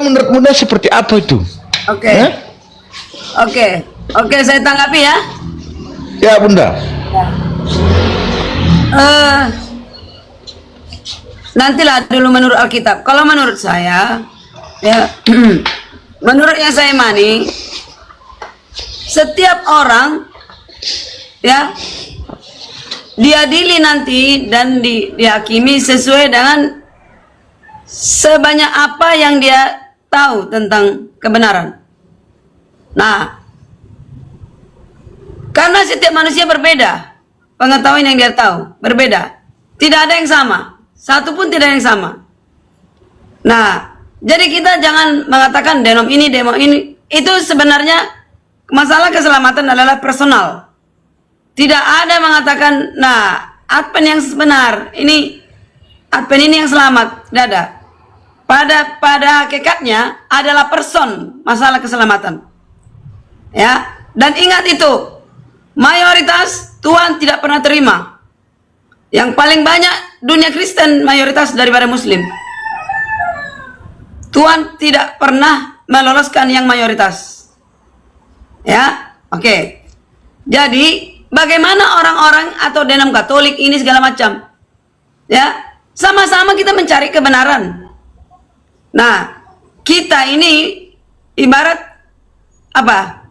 menurut Bunda seperti apa itu? Oke. Oke, saya tanggapi ya. Ya Bunda. Nantilah dulu menurut Alkitab. Kalau menurut saya, ya, menurut yang saya imani, setiap orang, ya, diadili nanti dan dihakimi sesuai dengan sebanyak apa yang dia tahu tentang kebenaran. Nah, karena setiap manusia berbeda, pengetahuan yang dia tahu berbeda, tidak ada yang sama, satu pun tidak yang sama. Nah, jadi kita jangan mengatakan denom ini, itu sebenarnya masalah keselamatan adalah personal. Tidak ada mengatakan, nah, Advent yang sebenar, ini Advent ini yang selamat, tidak ada. Pada hakikatnya adalah person masalah keselamatan. Ya, dan ingat itu, mayoritas Tuhan tidak pernah terima. Yang paling banyak dunia Kristen mayoritas daripada Muslim. Tuhan tidak pernah meloloskan yang mayoritas. Ya, oke. Jadi bagaimana orang-orang atau denom Katolik ini segala macam, ya, sama-sama kita mencari kebenaran. Nah, kita ini ibarat apa?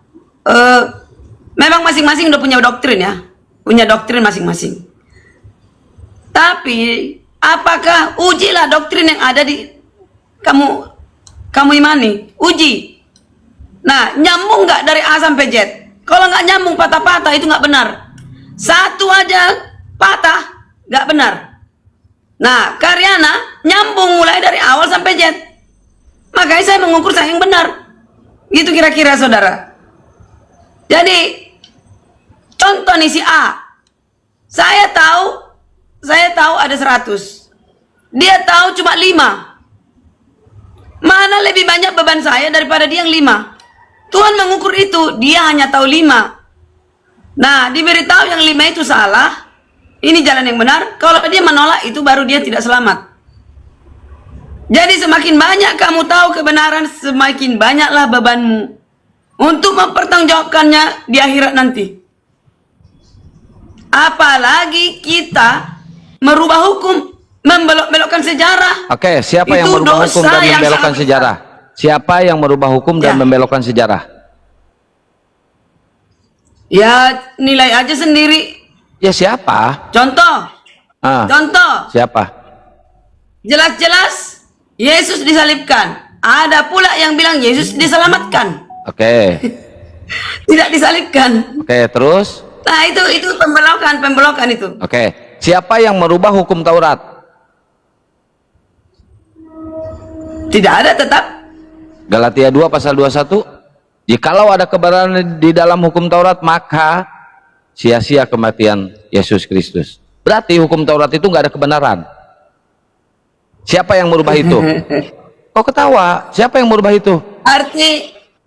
Memang masing-masing udah punya doktrin ya, punya doktrin masing-masing. Tapi apakah ujilah doktrin yang ada di kamu imani? Uji. Nah, nyambung nggak dari A sampai Z? Kalau nggak nyambung, patah-patah, itu nggak benar. Satu aja patah, nggak benar. Nah, Karyana nyambung mulai dari awal sampai Z. Makanya saya mengukur saya yang benar. Gitu kira-kira saudara. Jadi, contoh nih si A. Saya tahu ada 100. Dia tahu cuma 5. Mana lebih banyak beban saya daripada dia yang 5? Tuhan mengukur itu, dia hanya tahu 5. Nah, diberitahu yang 5 itu salah, ini jalan yang benar. Kalau dia menolak, itu baru dia tidak selamat. Jadi semakin banyak kamu tahu kebenaran, semakin banyaklah bebanmu untuk mempertanggungjawabkannya di akhirat nanti. Apalagi kita merubah hukum, membelok-belokkan sejarah. Oke, siapa yang Itu merubah hukum dosa dan yang membelokkan sangat sejarah? Siapa yang merubah hukum dan Ya. membelokkan sejarah? Ya, nilai aja sendiri. Ya siapa? Contoh. Contoh. Siapa? Jelas-jelas Yesus disalibkan. Ada pula yang bilang Yesus diselamatkan. Oke. Tidak disalibkan. Oke, terus? Nah, itu pembelokan itu. Oke. Siapa yang merubah hukum Taurat? Tidak ada tetap. Galatia 2 pasal 21. Jikalau ada kebenaran di dalam hukum Taurat, maka sia-sia kematian Yesus Kristus. Berarti hukum Taurat itu nggak ada kebenaran. Siapa yang merubah itu? Kok ketawa? Siapa yang merubah itu?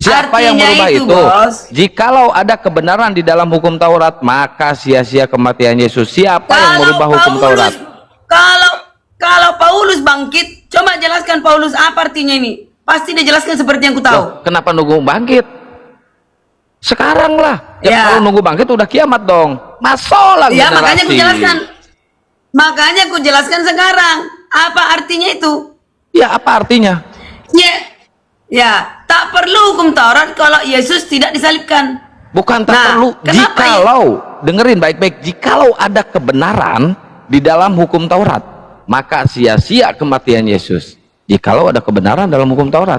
Siapa yang merubah itu? Bos. Jikalau ada kebenaran di dalam hukum Taurat, maka sia-sia kematian Yesus. Siapa yang merubah hukum Taurat? Kalau Paulus bangkit, coba jelaskan Paulus apa artinya ini. Pasti dia jelaskan seperti yang ku tahu. Loh, kenapa nunggu bangkit? Sekarang lah. Ya, kalau nunggu bangkit udah kiamat dong. Masalah ya, generasi. makanya ku jelaskan. Makanya ku jelaskan sekarang. Apa artinya itu? Ya, apa artinya? Ya, tak perlu hukum Taurat kalau Yesus tidak disalibkan. Bukan tak perlu. Jikalau, dengerin baik-baik, jikalau ada kebenaran di dalam hukum Taurat, maka sia-sia kematian Yesus. Jikalau ada kebenaran dalam hukum Taurat.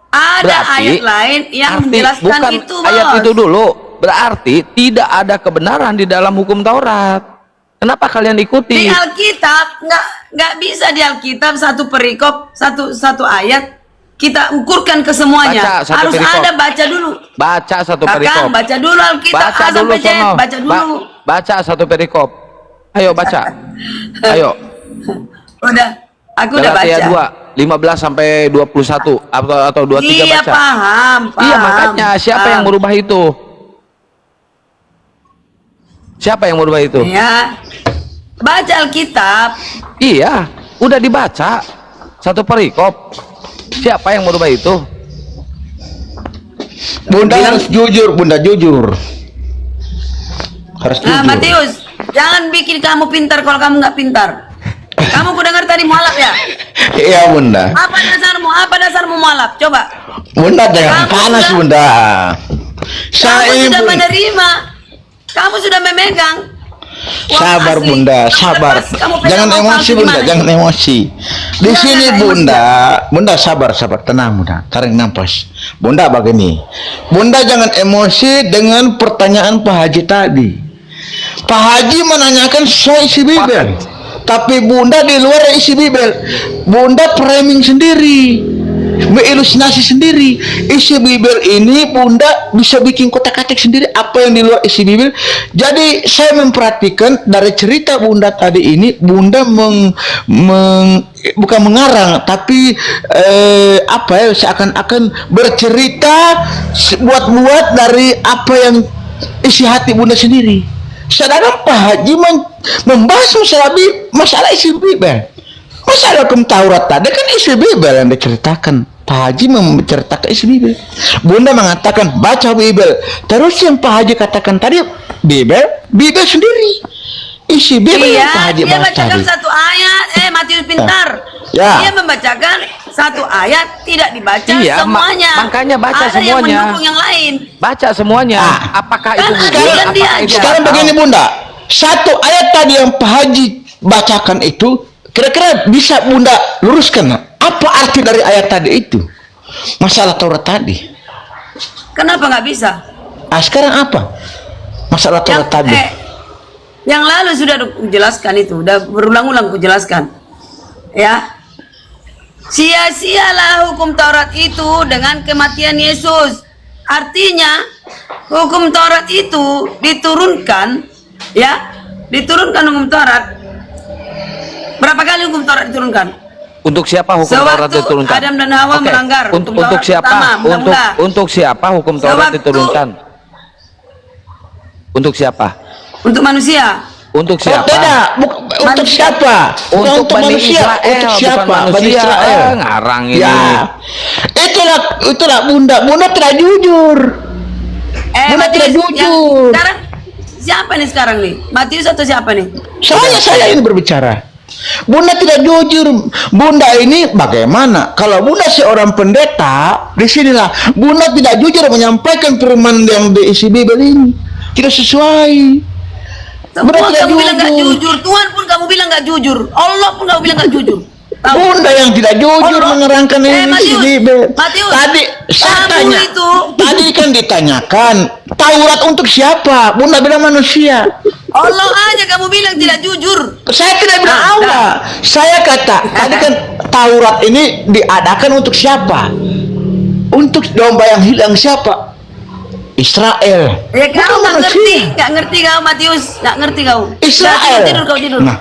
Ada ayat lain yang menjelaskan bukan itu, Bos. ayat itu dulu. Berarti tidak ada kebenaran di dalam hukum Taurat. Kenapa kalian ikuti? Di Alkitab nggak bisa di Alkitab satu perikop satu ayat kita ukurkan ke semuanya. Harus perikop. Ada baca dulu. Baca satu perikop. Kakang, baca dulu Alkitab. Baca dulu sono. Baca dulu. Baca satu perikop. Ayo baca. Ayo. Udah. Aku udah baca. Galatia 2, 15 sampai 21 atau 23 iya, baca. Paham. Iya, makanya siapa yang merubah itu? Siapa yang merubah itu? Ya. Baca Alkitab. Iya, udah dibaca satu perikop. Siapa yang merubah itu? Bunda harus jujur, Bunda jujur. Harus Nah, jujur. Matius, jangan bikin kamu pintar kalau kamu nggak pintar. Kamu ku dengar tadi mualaf ya? Iya, Bunda. Apa dasarmu? Apa dasarmu mualaf? Coba. Bunda jangan Kamu panas, sudah- Bunda. Kamu sudah Bunda. menerima. Kamu sudah memegang. Uang Sabar, asli. Bunda, Kamu sabar. lepas, kamu pegang Jangan uang emosi, palsu Bunda, gimana? jangan emosi. Di Enggak, sini, enggak, Bunda, Bunda sabar, tenang, Bunda. Tarik nafas. Bunda begini. Bunda jangan emosi dengan pertanyaan Pak Haji tadi. Pak Haji menanyakan soal isi Bibel. Tapi Bunda di luar isi Bibel. Bunda framing sendiri. Mengilustrasi sendiri. Isi Bibel ini Bunda bisa bikin kotak-katik sendiri apa yang di luar isi Bibel. Jadi saya memperhatikan dari cerita Bunda tadi ini, Bunda bukan mengarang tapi apa ya, seakan-akan bercerita buat-buat dari apa yang isi hati Bunda sendiri. Sedangkan Pak Haji membahas masalah isi Bibel. Masalah hukum Taurat tadi kan isi Bibel yang diceritakan. Pak Haji menceritakan isi Bibel. Bunda mengatakan baca Bibel. Terus yang Pak Haji katakan tadi Bibel sendiri. Isi Bibel yang Pak Iya, Haji dia bahas bacakan tadi. satu ayat. Matius pintar. Ya. Dia membacakan satu ayat, tidak dibaca Iya, semuanya. makanya baca Ada yang semuanya. mendukung yang lain. Baca semuanya. Ah. Apakah Kan itu ada gugur? yang dia Apakah itu aja. Sekarang batal? begini Bunda, satu ayat tadi yang Pak Haji bacakan itu kira-kira bisa Bunda luruskan apa arti dari ayat tadi itu? Masalah Taurat tadi. Kenapa nggak bisa? Sekarang apa? Masalah Taurat tadi. Yang lalu sudah kujelaskan itu, udah berulang-ulang kujelaskan. Ya. Sia-sialah hukum Taurat itu dengan kematian Yesus. Artinya hukum Taurat itu diturunkan, ya, diturunkan hukum Taurat. Berapa kali hukum Taurat diturunkan? Untuk siapa hukum Taurat Sewaktu diturunkan? Adam dan Hawa Oke, melanggar Untuk hukum Taurat siapa? pertama, mula-mula. Untuk siapa hukum Taurat Sewaktu- diturunkan? Untuk siapa? Untuk manusia. Untuk Oh, siapa? tidak, untuk Manusia. siapa? Untuk Bani manusia. Israel, Untuk siapa? bukan manusia. Bani Israel. Ngarang ini. Ya. Itulah Bunda tidak jujur. Bunda tidak jujur. Sekarang siapa nih sekarang nih? Matius atau siapa nih? Saya ini berbicara. Bunda tidak jujur. Bunda ini bagaimana? Kalau Bunda seorang pendeta, disinilah Bunda tidak jujur menyampaikan firman yang diisi Bibel ini. Tidak sesuai. Semua Bunda tidak kamu bilang nggak jujur. jujur. Tuhan pun kamu bilang nggak jujur. Allah pun kamu bilang nggak jujur. Tahu? Bunda yang tidak jujur Allah. menerangkan ini isi Matius, Bibel. Matius, Tadi saya kamu tanya. itu. Tadi kan ditanyakan Taurat untuk siapa? Bunda bilang manusia. Allah aja kamu bilang tidak jujur. Saya tidak bilang Nah, Allah. Saya kata tadi kan Taurat ini diadakan untuk siapa? Untuk domba yang hilang siapa? Israel. Ya kau Bukan nggak ngerti, manusia. nggak ngerti kau Matius, nggak ngerti kau. Israel. Tidur kau tidur. Nah,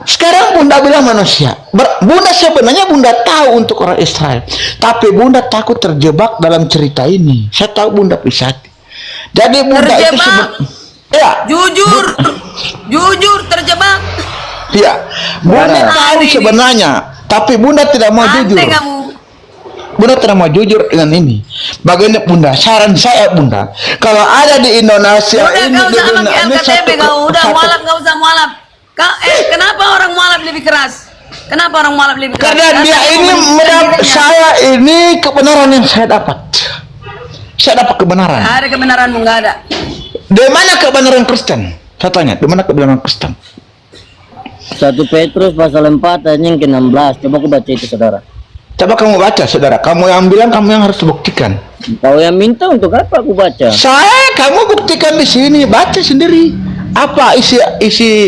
sekarang Bunda bilang manusia. Bunda sebenarnya Bunda tahu untuk orang Israel, tapi Bunda takut terjebak dalam cerita ini. Saya tahu Bunda pisati. Jadi Bunda itu Terjebak? ya, Jujur, jujur terjebak. ya. Bunda Marah. tahu Ini. sebenarnya, tapi Bunda tidak mau Aneh jujur. kamu. Bunda tidak mau jujur dengan ini. Bagaimana Bunda? Saran saya Bunda, kalau ada di Indonesia Udah ini kau usah di pakai ini LKTP kau, udah mualaf kau usah mualaf. Kenapa orang mualaf lebih keras? Kenapa orang mualaf lebih keras? Karena dia ini saya ini kebenaran yang saya dapat. Saya dapat kebenaran. Ada kebenaranmu nggak ada. Di mana kebenaran Kristen? Saya tanya, di mana kebenaran Kristen? 1 Petrus pasal 4 ayat yang ke-16. Coba aku baca itu, saudara. Coba kamu baca, saudara. Kamu yang bilang, kamu yang harus buktikan. Kau yang minta, untuk apa aku baca? Kamu buktikan di sini, baca sendiri. Apa isi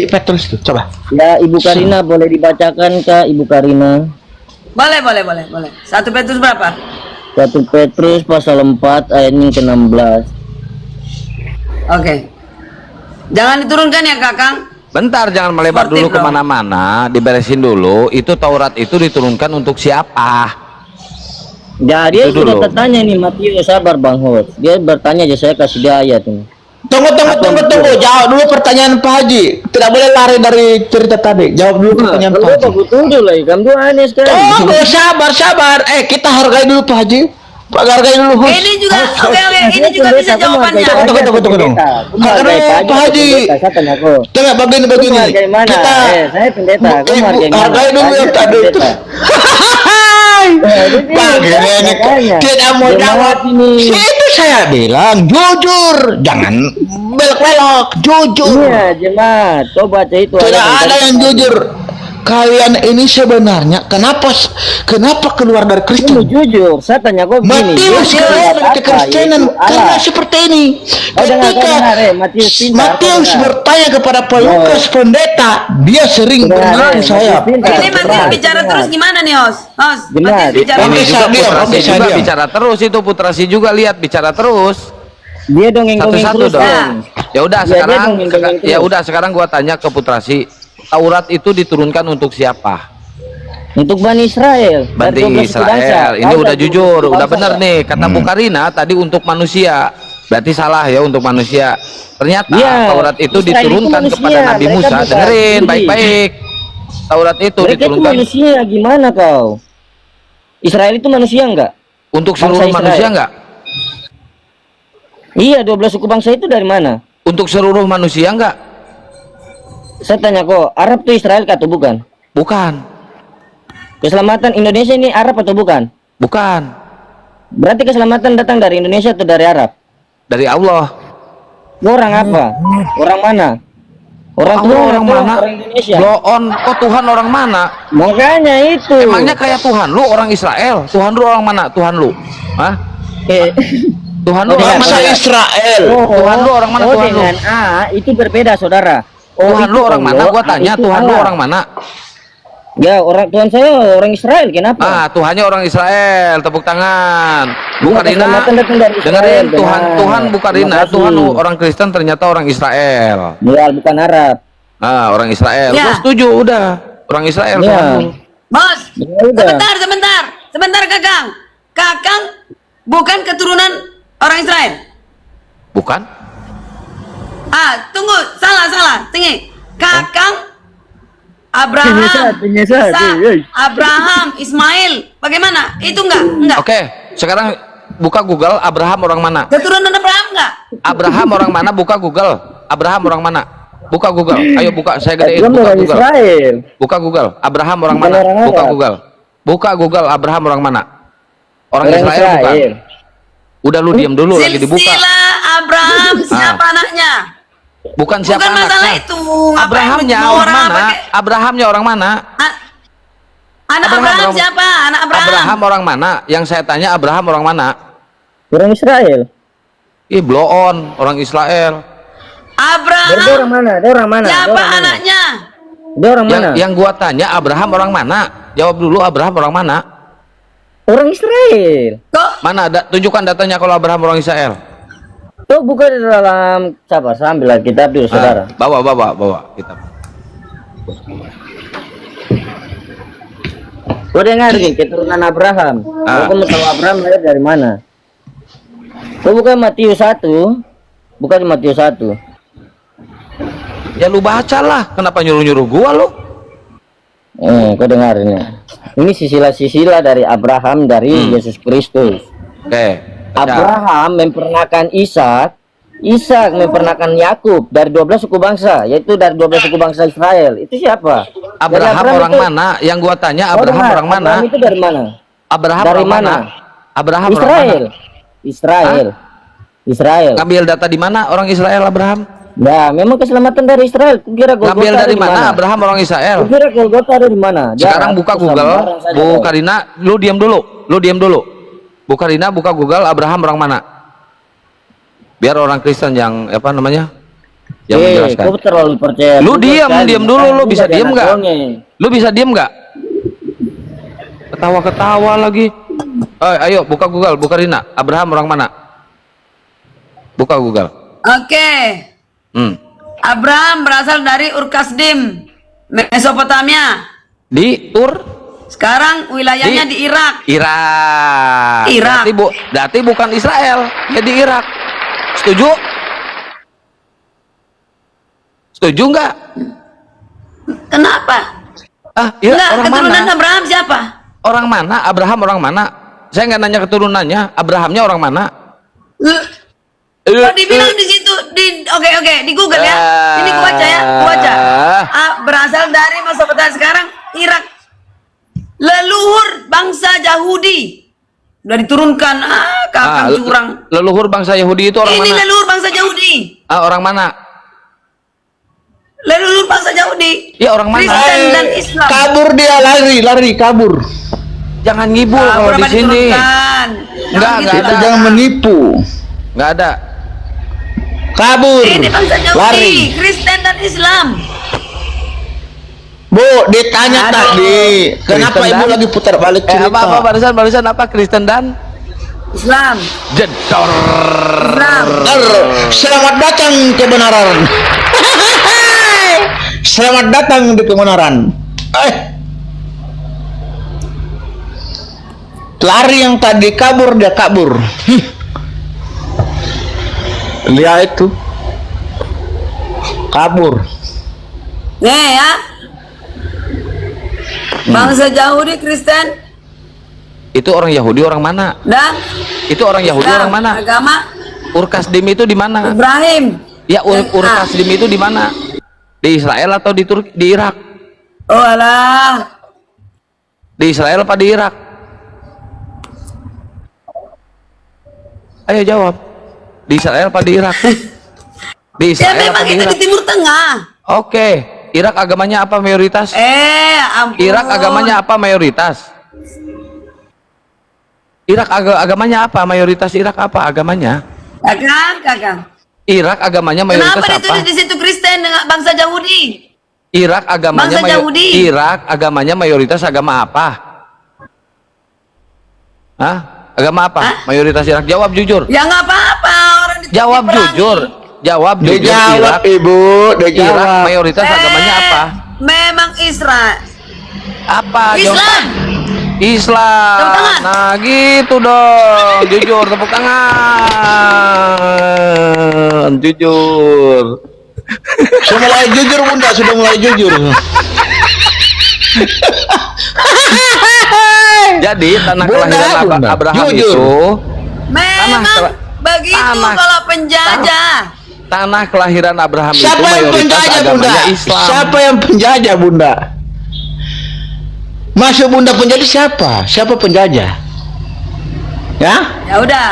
Petrus itu? Coba. Ya, Ibu Karina, boleh dibacakan, Kak, Ibu Karina? Boleh. 1 Petrus berapa? 1 Petrus pasal 4 ayat yang ke-16. Oke. Jangan diturunkan ya Kakang. Bentar, jangan melebar Sportif dulu dong. kemana-mana. Diberesin dulu. Itu Taurat itu diturunkan untuk siapa? Ya, dia Itu sudah dulu. tertanya nih, Matius, sabar Bang Hos. Dia bertanya aja, saya kasih dia ayat ini. Tunggu. Jawab dulu pertanyaan Pak Haji. Tidak boleh lari dari cerita tadi. Jawab dulu pertanyaan Pak Haji. Aku tunggu lah, kamu tuh aneh sekali. Tunggu, sabar. Kita hargai dulu Pak Haji. Pak hargai dulu. Hus. Ini juga, oke, ini juga bisa jawabannya. Tunggu. Karena Pak Haji. Tengok begini. Kita saya pendeta. Aku hargai dulu yang tadi itu. Bagaimana tidak mau jawab ini? Itu saya bilang jujur, jangan belok-belok, jujur. Iya, jemaat. Coba baca itu. Tidak ada yang jujur. Kalian ini sebenarnya kenapa keluar dari Kristen? Jujur, saya tanya kau begini. Matius keluar dari kekristenan karena seperti ini. Ketika Matius bertanya kepada Pak Lukas pendeta, dia sering bernyanyi saya. Ini Matius bicara terus gimana nih, Hos? Matius bicara Ini terus. juga Putrasi Bisa juga diam. bicara terus itu Putrasi juga lihat bicara terus. Dia dongeng Satu-satu terus. dong. Ya udah Iya, sekarang dia dongeng terus. ya udah sekarang gua tanya ke Putrasi. Taurat itu diturunkan untuk siapa? Untuk Bani Israel. Bani Dari 12 suku bangsa. Israel. Ini Kau udah dari jujur, 12 udah bangsa. benar nih. Kata Bukarina tadi untuk manusia. Berarti salah ya untuk manusia. Ternyata Iya, Taurat itu Israel itu diturunkan manusia, kepada Nabi mereka Musa. bukan Dengerin Yahudi. baik-baik. Taurat itu Mereka itu diturunkan manusia, gimana kau? Israel itu manusia enggak? untuk Bangsa seluruh Israel. manusia enggak? Iya, 12 suku bangsa itu dari mana? Untuk seluruh manusia enggak? Saya tanya kok, Arab itu Israel atau bukan? Bukan. Keselamatan Indonesia ini Arab atau bukan? Bukan. Berarti keselamatan datang dari Indonesia atau dari Arab? Dari Allah. Orang apa? Orang mana? Orang Allah Tuhan orang atau mana? orang Indonesia? Blow on. Kok Tuhan orang mana? Makanya itu. Emangnya kayak Tuhan lu orang Israel? Tuhan lu orang mana? Tuhan lu? Hah? Eh, Tuhan lu Oh, orang Bangsa mana? Israel. Tuhan lu orang mana, Tuhan lu? dengan A itu berbeda, saudara. Tuhan itu lu orang mana? Allah, Gua tanya itu Tuhan lu Allah. orang mana? Ya, Tuhan saya orang Israel, kenapa? Ah, Tuhannya orang Israel. Tepuk tangan. Bukarina. keselamatan datang dari Israel, Dengerin benar. Tuhan Bukarina. Terima kasih. Tuhan orang Kristen ternyata orang Israel. Ya, bukan Arab. Ah, orang Israel. Ya. Gua setuju udah. Orang Israel Ya. Tuhan lu. Bos, Ya udah. sebentar Kakang. Kakang bukan keturunan orang Israel. Bukan? Tunggu, salah. Tinggi. Kakang Abraham, Penyesat. Abraham, Ismail. Bagaimana? Itu enggak. Oke, sekarang buka Google Abraham orang mana? Keturunan Abraham enggak? Abraham orang mana? Buka Google. Abraham orang mana? Buka Google. Ayo buka, saya gedein. Belum Buka orang Google. Israel. Buka Google. Abraham orang Bukan mana? orang Buka Arab. Google. Buka Google Abraham orang mana? Orang Orang Israel bukan? Udah lu diam dulu lagi dibuka. Silsilah Abraham siapa anaknya? Bukan siapa Bukan masalah anaknya. itu. Ngapain Abrahamnya lu orang mana? pakai- Abrahamnya orang mana? Anak Abraham Abraham orang- siapa? Anak Abraham. Abraham orang mana? Yang saya tanya Abraham orang mana? Orang Israel. Ih, blow on, orang Israel. Dia Abraham orang mana? Dia orang mana? Dia siapa orang mana? anaknya? Dia orang mana? Yang gua tanya Abraham orang mana? Jawab dulu Abraham orang mana? Orang Israel. Kok Mana ada tunjukkan datanya kalau Abraham orang Israel. Tuh buka di dalam sabar, sambil kitab dulu, saudara. Bawa kitab. Kau dengar nih, keturunan Abraham. Kau mau tahu Abraham lahir dari mana? Kau buka Matius 1. Buka di Matius 1. Ya lu bacalah, kenapa nyuruh-nyuruh gua lu? Kau dengar ini. Ini sisilah-sisilah dari Abraham dari Yesus Kristus. Oke. baca. Abraham memperanakan Ishak, Ishak memperanakan Yakub dari 12 suku bangsa, yaitu dari 12 suku bangsa Israel. Itu siapa? Abraham Dari orang itu- mana? Yang gua tanya Kau Abraham dengar, orang mana? Abraham itu dari mana? Abraham Dari orang mana? mana? Abraham orang Israel. mana? Israel. Israel. Ngambil data di mana orang Israel Abraham? Ya, memang keselamatan dari Israel. Kukira Golgota Ngambil ada dari di mana Abraham orang Israel? Kukira Golgota ada di mana? Sekarang buka Google, Bu Karina, lu diam dulu. Bu Karina buka Google Abraham orang mana? Biar orang Kristen yang apa namanya? Yang menjelaskan. Kau terlalu percaya. Lu Google sekali. diam dulu, lu Bukan bisa jadi diam anak nggak? dongeng. Lu bisa diem nggak? Ketawa-ketawa lagi. Ayo buka Google, Bu Karina. Abraham orang mana? Buka Google. Oke. Abraham berasal dari Ur-Kasdim, Mesopotamia. Di Tur? Sekarang wilayahnya di Irak. Irak. Irak. Berarti bukan Israel, ya di Irak. Setuju? Setuju nggak? Kenapa? Iya, Enggak, orang keturunan mana? Abraham siapa? Orang mana? Abraham orang mana? Saya nggak nanya keturunannya. Abrahamnya orang mana? Kok dibilang di situ oke, di Google ya. Ini gua baca ya, gua baca. Berasal dari Mesopotamia sekarang Irak. Leluhur bangsa Yahudi. Udah diturunkan kakak curang. Leluhur bangsa Yahudi itu orang Ini mana? leluhur bangsa Yahudi. Orang mana? Leluhur bangsa Yahudi. Ya orang mana? Kristen dan Islam. Kabur dia, lari kabur. Jangan ngibul kalau di sini. Enggak ada. Jangan menipu. Nggak ada. Kabur, Ini bangsa Yahudi, lari. Kristen dan Islam. Bu, ditanya Aduh. tadi, kenapa Kristen ibu dan- lagi putar balik cerita? Apa barusan apa Kristen dan Islam. jedor. Islam. Selamat datang kebenaran. Selamat datang di kebenaran. Lari yang tadi kabur, dia kabur. Lihat itu, kabur. Nih ya. Bangsa Yahudi, Kristen Itu orang Yahudi orang mana? dan Itu orang Yahudi orang mana? agama Urkasdim itu di mana? Ibrahim. Ya Urkasdim itu di mana? Di Israel atau di Irak? Oh alah. Di Israel apa di Irak? Ayo jawab. Di Israel apa di Irak? Di Ya Israel memang apa di itu Irak? di Timur Tengah. Oke. Irak agamanya apa mayoritas? Ampun. Irak agamanya apa mayoritas? Irak agamanya apa? Mayoritas Irak apa agamanya? Kakang. Irak agamanya mayoritas Kenapa apa? ditulis di situ Kristen dengan bangsa Yahudi? Irak agamanya Bangsa Yahudi. Irak agamanya mayoritas agama apa? Hah? Agama apa? Mayoritas Irak. Jawab jujur. Ya nggak apa-apa orang Jawab diperangi. jujur. Jawab jujur. Dijawab ibu, Irak dijawab. mayoritas agamanya apa? Memang Israel. Apa? Islam. Jawab. Islam. Tepuk tangan. Nah gitu dong. Jujur, tepuk tangan. Jujur. Sudah mulai jujur bunda, sudah mulai jujur. Jadi tanah Bunda, kelahiran Bunda. Abraham Jujur. itu Memang begitu tanah- kalau penjajah. tanah kelahiran Abraham itu Siapa yang mayoritas penjajah bunda? agamanya Islam. Siapa yang penjajah bunda? Masuk bunda penjajah siapa? Siapa penjajah? Ya? Ya udah.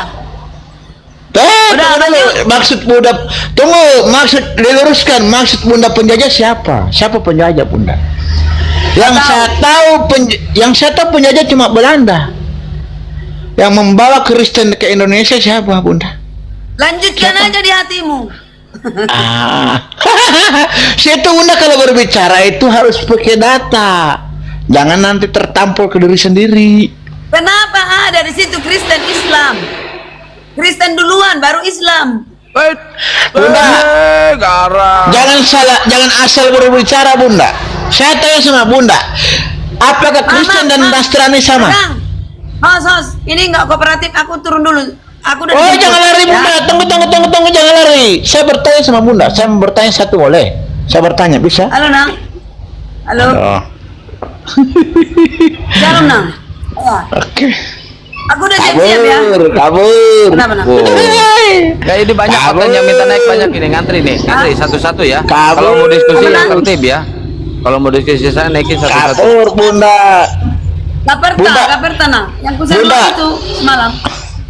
Tunggu dulu. Maksud bunda, tunggu, maksud diluruskan. Maksud bunda penjajah siapa? Siapa penjajah bunda? Yang saya tahu penjajah cuma Belanda. Yang membawa Kristen ke Indonesia siapa bunda? Lanjutkan aja di hatimu. Situ bunda kalau berbicara itu harus pakai data. Jangan nanti tertampol ke diri sendiri. Kenapa ada di situ Kristen Islam? Kristen duluan baru Islam. Bunda, garang. jangan asal berbicara bunda. Saya tanya sama bunda, apakah Kristen dan Nasrani sama? Hos, ini nggak kooperatif. Aku turun dulu. Aku udah. Oh dijemput, jangan lari ya. bunda, tunggu, jangan lari. Saya bertanya sama bunda, saya mau bertanya satu boleh? Saya bertanya bisa? Halo Nang. Halo. Oh. Shalom Nang. Ya. Oke. Aku udah siap-siap ya. Kabur. Kenapa Nang? Ya ini banyak Kabur. katanya minta naik banyak ini ngantri nih. Ngantri satu-satu ya. Kabur. Kalau mau diskusi yang Kabur. tertib ya. Kalau mau diskusi saya naikin satu-satu. Kabur bunda. Bunda. Kaperta Nang. Yang ku share Bunda. itu semalam.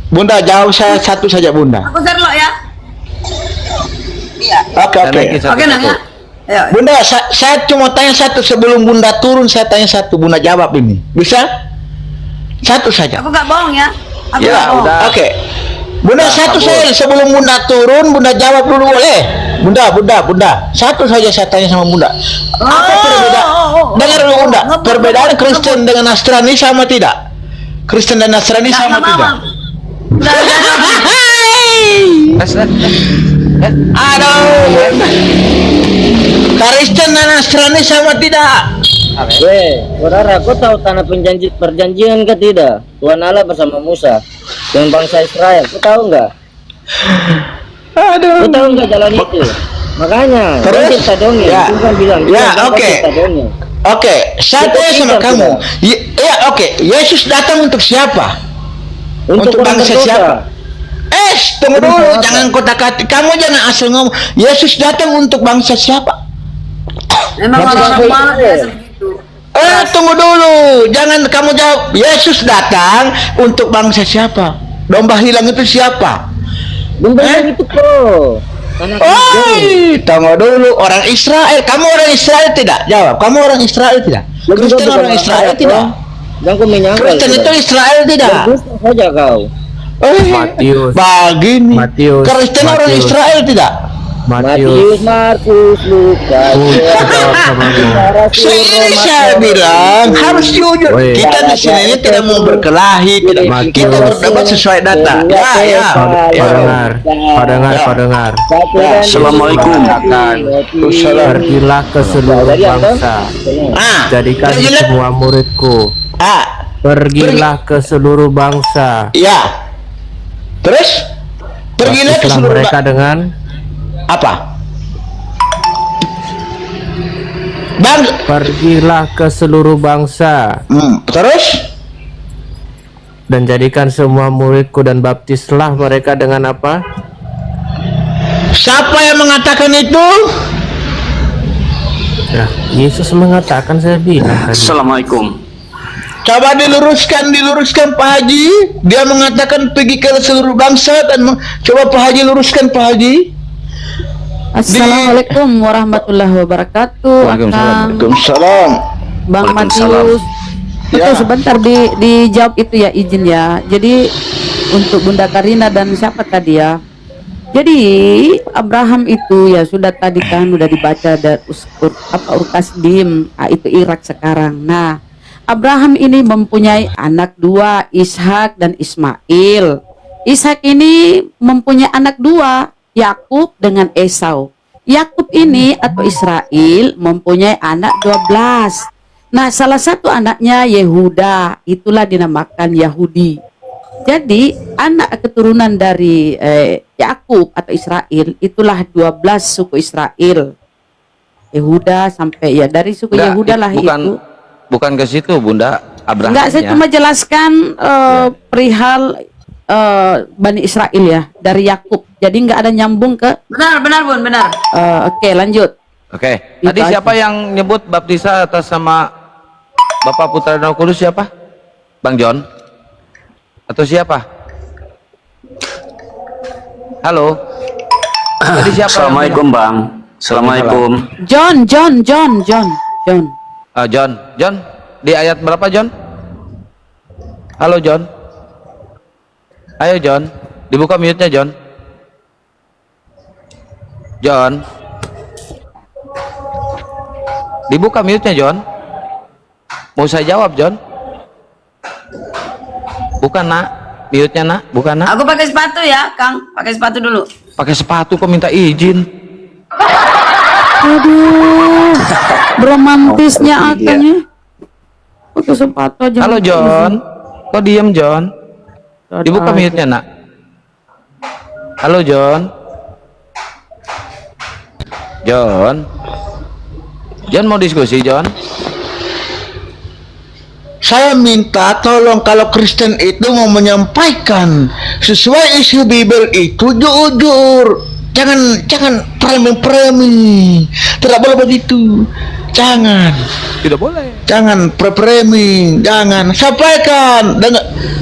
Bunda jauh saya satu saja bunda. Aku share lo ya. Iya. Oke Saya naikin oke. Oke Nang ya. Ayo. Bunda, saya cuma tanya satu sebelum bunda turun. Saya tanya satu, bunda jawab ini. Bisa? Satu saja. Aku gak bohong ya. Aku Ya, gak bohong. udah. Oke. Bunda Nah, satu kabur. saja sebelum bunda turun, bunda jawab dulu boleh? Bunda. Satu saja saya tanya sama bunda. Apa perbedaan? Dengar dulu bunda. Perbedaan Kristen dengan Nasrani sama tidak? Kristen dan Nasrani sama tidak? Aduh. Kristen dan Nasrani sama tidak? Saudara, kau tahu tanah perjanjian ke tidak? Tuhan Allah bersama Musa dengan bangsa Israel. Kau tahu nggak? Aduh. Kau tahu nggak jalan itu? Makanya, Terus? kan cerita dongeng. Ya. Itu kan bilang. Ya, kan oke. cerita dongeng. Oke, saya Itu tanya sama tidak, kamu. tidak. Ya, oke. Yesus datang untuk siapa? Untuk orang bangsa berdosa. siapa? Tunggu dulu, Apa? jangan kotak-katik. Kamu jangan asal ngomong. Yesus datang untuk bangsa siapa? Memang Tapi orang sampai malas itu. biasa begitu. Tunggu dulu. Jangan kamu jawab. Yesus datang untuk bangsa siapa? Domba hilang itu siapa? Bener itu kok. Anak Israel. Oi, tunggu dulu. Orang Israel. Kamu orang Israel tidak? Jawab. Kamu orang Israel tidak? Kristen Bukan orang Israel Arab, tidak? toh. Jangan kau menyangkal. Kristen itu Israel tidak? Berdusta saja kau. Matius. Begini. Matius. Kristen orang Matius. Israel tidak? Matius. Markus, Lukas. Jawab samamu. Ini saya bilang harus jujur. Woi. Kita di sini ini tidak mau berkelahi, tidak. Matius. Kita berdebat sesuai data. Ya. Pendengar. Assalamualaikum. Pergilah ke seluruh bangsa. Jadikan pergilah. semua muridku. Pergilah ke seluruh bangsa. Ya. Terus pergilah ke Baptislah seluruh mereka dengan apa? Bang. pergilah ke seluruh bangsa Terus dan jadikan semua muridku dan baptislah mereka dengan apa? siapa yang mengatakan itu? Nah, Yesus mengatakan, saya bilang tadi. Assalamualaikum. Coba diluruskan Pak Haji. Dia mengatakan pergi ke seluruh bangsa dan coba Pak Haji luruskan Pak Haji. Assalamualaikum warahmatullahi wabarakatuh. Akang Waalaikumsalam. Bang Matius. Ya. Itu sebentar dijawab itu ya, izin ya. Jadi untuk Bunda Karina dan siapa tadi ya? Jadi Abraham itu ya sudah tadi kan udah dibaca dari Urkasdim, itu Irak sekarang. Nah, Abraham ini mempunyai anak dua, Ishak dan Ismail. Ishak ini mempunyai anak dua, Yakub dengan Esau. Yakub ini atau Israel mempunyai anak 12. Nah, salah satu anaknya Yehuda, itulah dinamakan Yahudi. Jadi, anak keturunan dari Yakub atau Israel, itulah 12 suku Israel. Yehuda sampai ya dari suku Yehuda lah itu. Bukan ke situ, Bunda. Abraham. Enggak, saya cuma jelaskan perihal Bani Israel ya, dari Yakub. Jadi nggak ada nyambung ke. Benar Bun, benar. Oke, lanjut. Oke. Itu Tadi aja. siapa yang nyebut baptisa atas nama Bapak Putra dan Roh Kudus siapa? Bang John? Atau siapa? Halo. Tadi siapa? Assalamualaikum Bang. Assalamualaikum. John. John. Di ayat berapa John? Halo John. Ayo John. Dibuka mute-nya John. John. Dibuka mute-nya John. Mau saya jawab John? Bukan nak. Mute-nya nak. Bukan nak. Aku pakai sepatu ya, Kang. Pakai sepatu dulu. Pakai sepatu kok minta izin. Aduh, romantisnya akangnya. Pakai sepatu aja. Halo John. Kok diem John? Dibuka mute-nya nak. Halo John. John mau diskusi John? Saya minta tolong kalau Kristen itu mau menyampaikan sesuai isi Bible itu jujur. Jangan premi. Tidak boleh begitu. Jangan. Tidak boleh. Jangan premi. Jangan sampaikan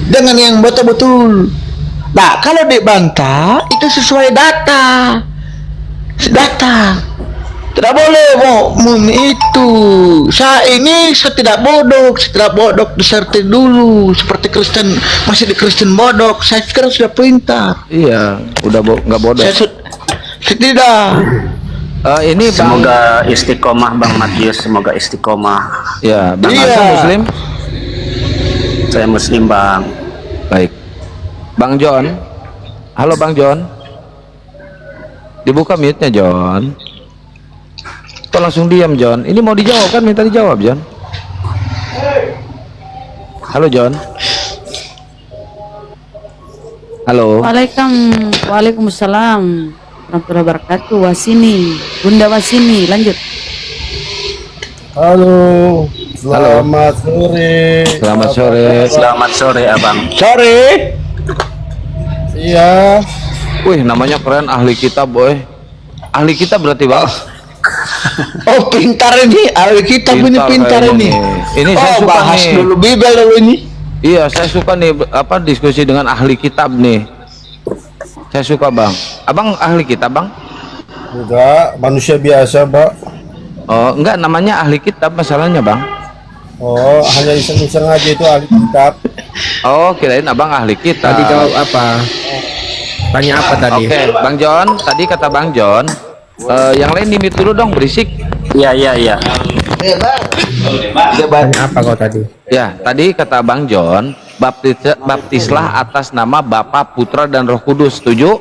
dengan yang betul-betul. Nah, kalau dibantah itu sesuai data. Tidak boleh mau itu. Saya tidak bodoh disertai dulu seperti Kristen, masih di Kristen bodoh. Saya sekarang sudah pintar. Iya, udah nggak bodoh. Saya tidak. Ini Bang. Semoga istiqomah Bang Matius, semoga istiqomah. Ya, Bang Iya. Hasan Muslim. Saya Muslim Bang. Baik. Bang John. Halo Bang John. Dibuka mute-nya John. Kok langsung diam John? Ini mau dijawab kan? Minta dijawab John. Halo John. Halo. Waalaikumsalam. warahmatullahi wabarakatuh. Wasini, Bunda Wasini, lanjut. Halo, selamat sore. Selamat sore. Selamat sore abang. Sore. Iya, Wih, namanya keren, ahli kitab, boy. Ahli kitab berarti, Bang. Oh, pintar ini. Ahli kitab ini pintar kayaknya ini. nih. Ini saya Oh, suka bahas nih. dulu Bible dulu ini. Iya, saya suka nih apa diskusi dengan ahli kitab nih. Saya suka, Bang. Abang ahli kitab, Bang? enggak, manusia biasa, Pak. Oh, enggak, namanya ahli kitab masalahnya, Bang. Oh, hanya iseng-iseng aja itu ahli kitab. Oh, kirain Abang ahli kitab. Tadi jawab apa? Tanya apa tadi? Oke, Bang John, tadi kata Bang John, yang lain di mute dulu dong, berisik. Iya, iya, iya. Tanya apa kau tadi? Ya, tadi kata Bang John, baptislah atas nama Bapa, Putra, dan Roh Kudus. Setuju?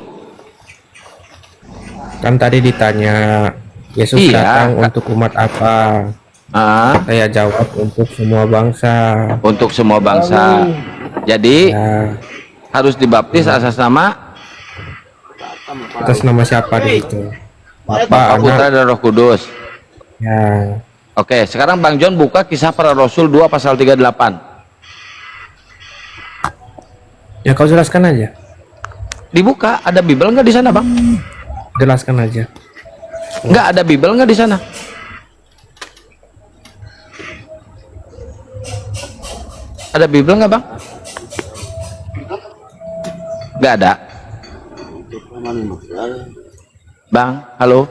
Kan tadi ditanya Yesus Iya, datang Kak. untuk umat apa? Ah, Saya jawab untuk semua bangsa. untuk semua bangsa. Jadi Ya, harus dibaptis atas nama atas nama siapa di situ? Bapa, Bapa, Putra, Anak. dan Roh Kudus. Ya, Oke, sekarang Bang John buka Kisah Para Rasul 2 pasal 38. ya kau jelaskan aja. Dibuka, ada Bible nggak di sana, Bang? Jelaskan aja. Nggak ada Bible nggak di sana? Ada Bible nggak, Bang? Nggak ada. Bang, halo.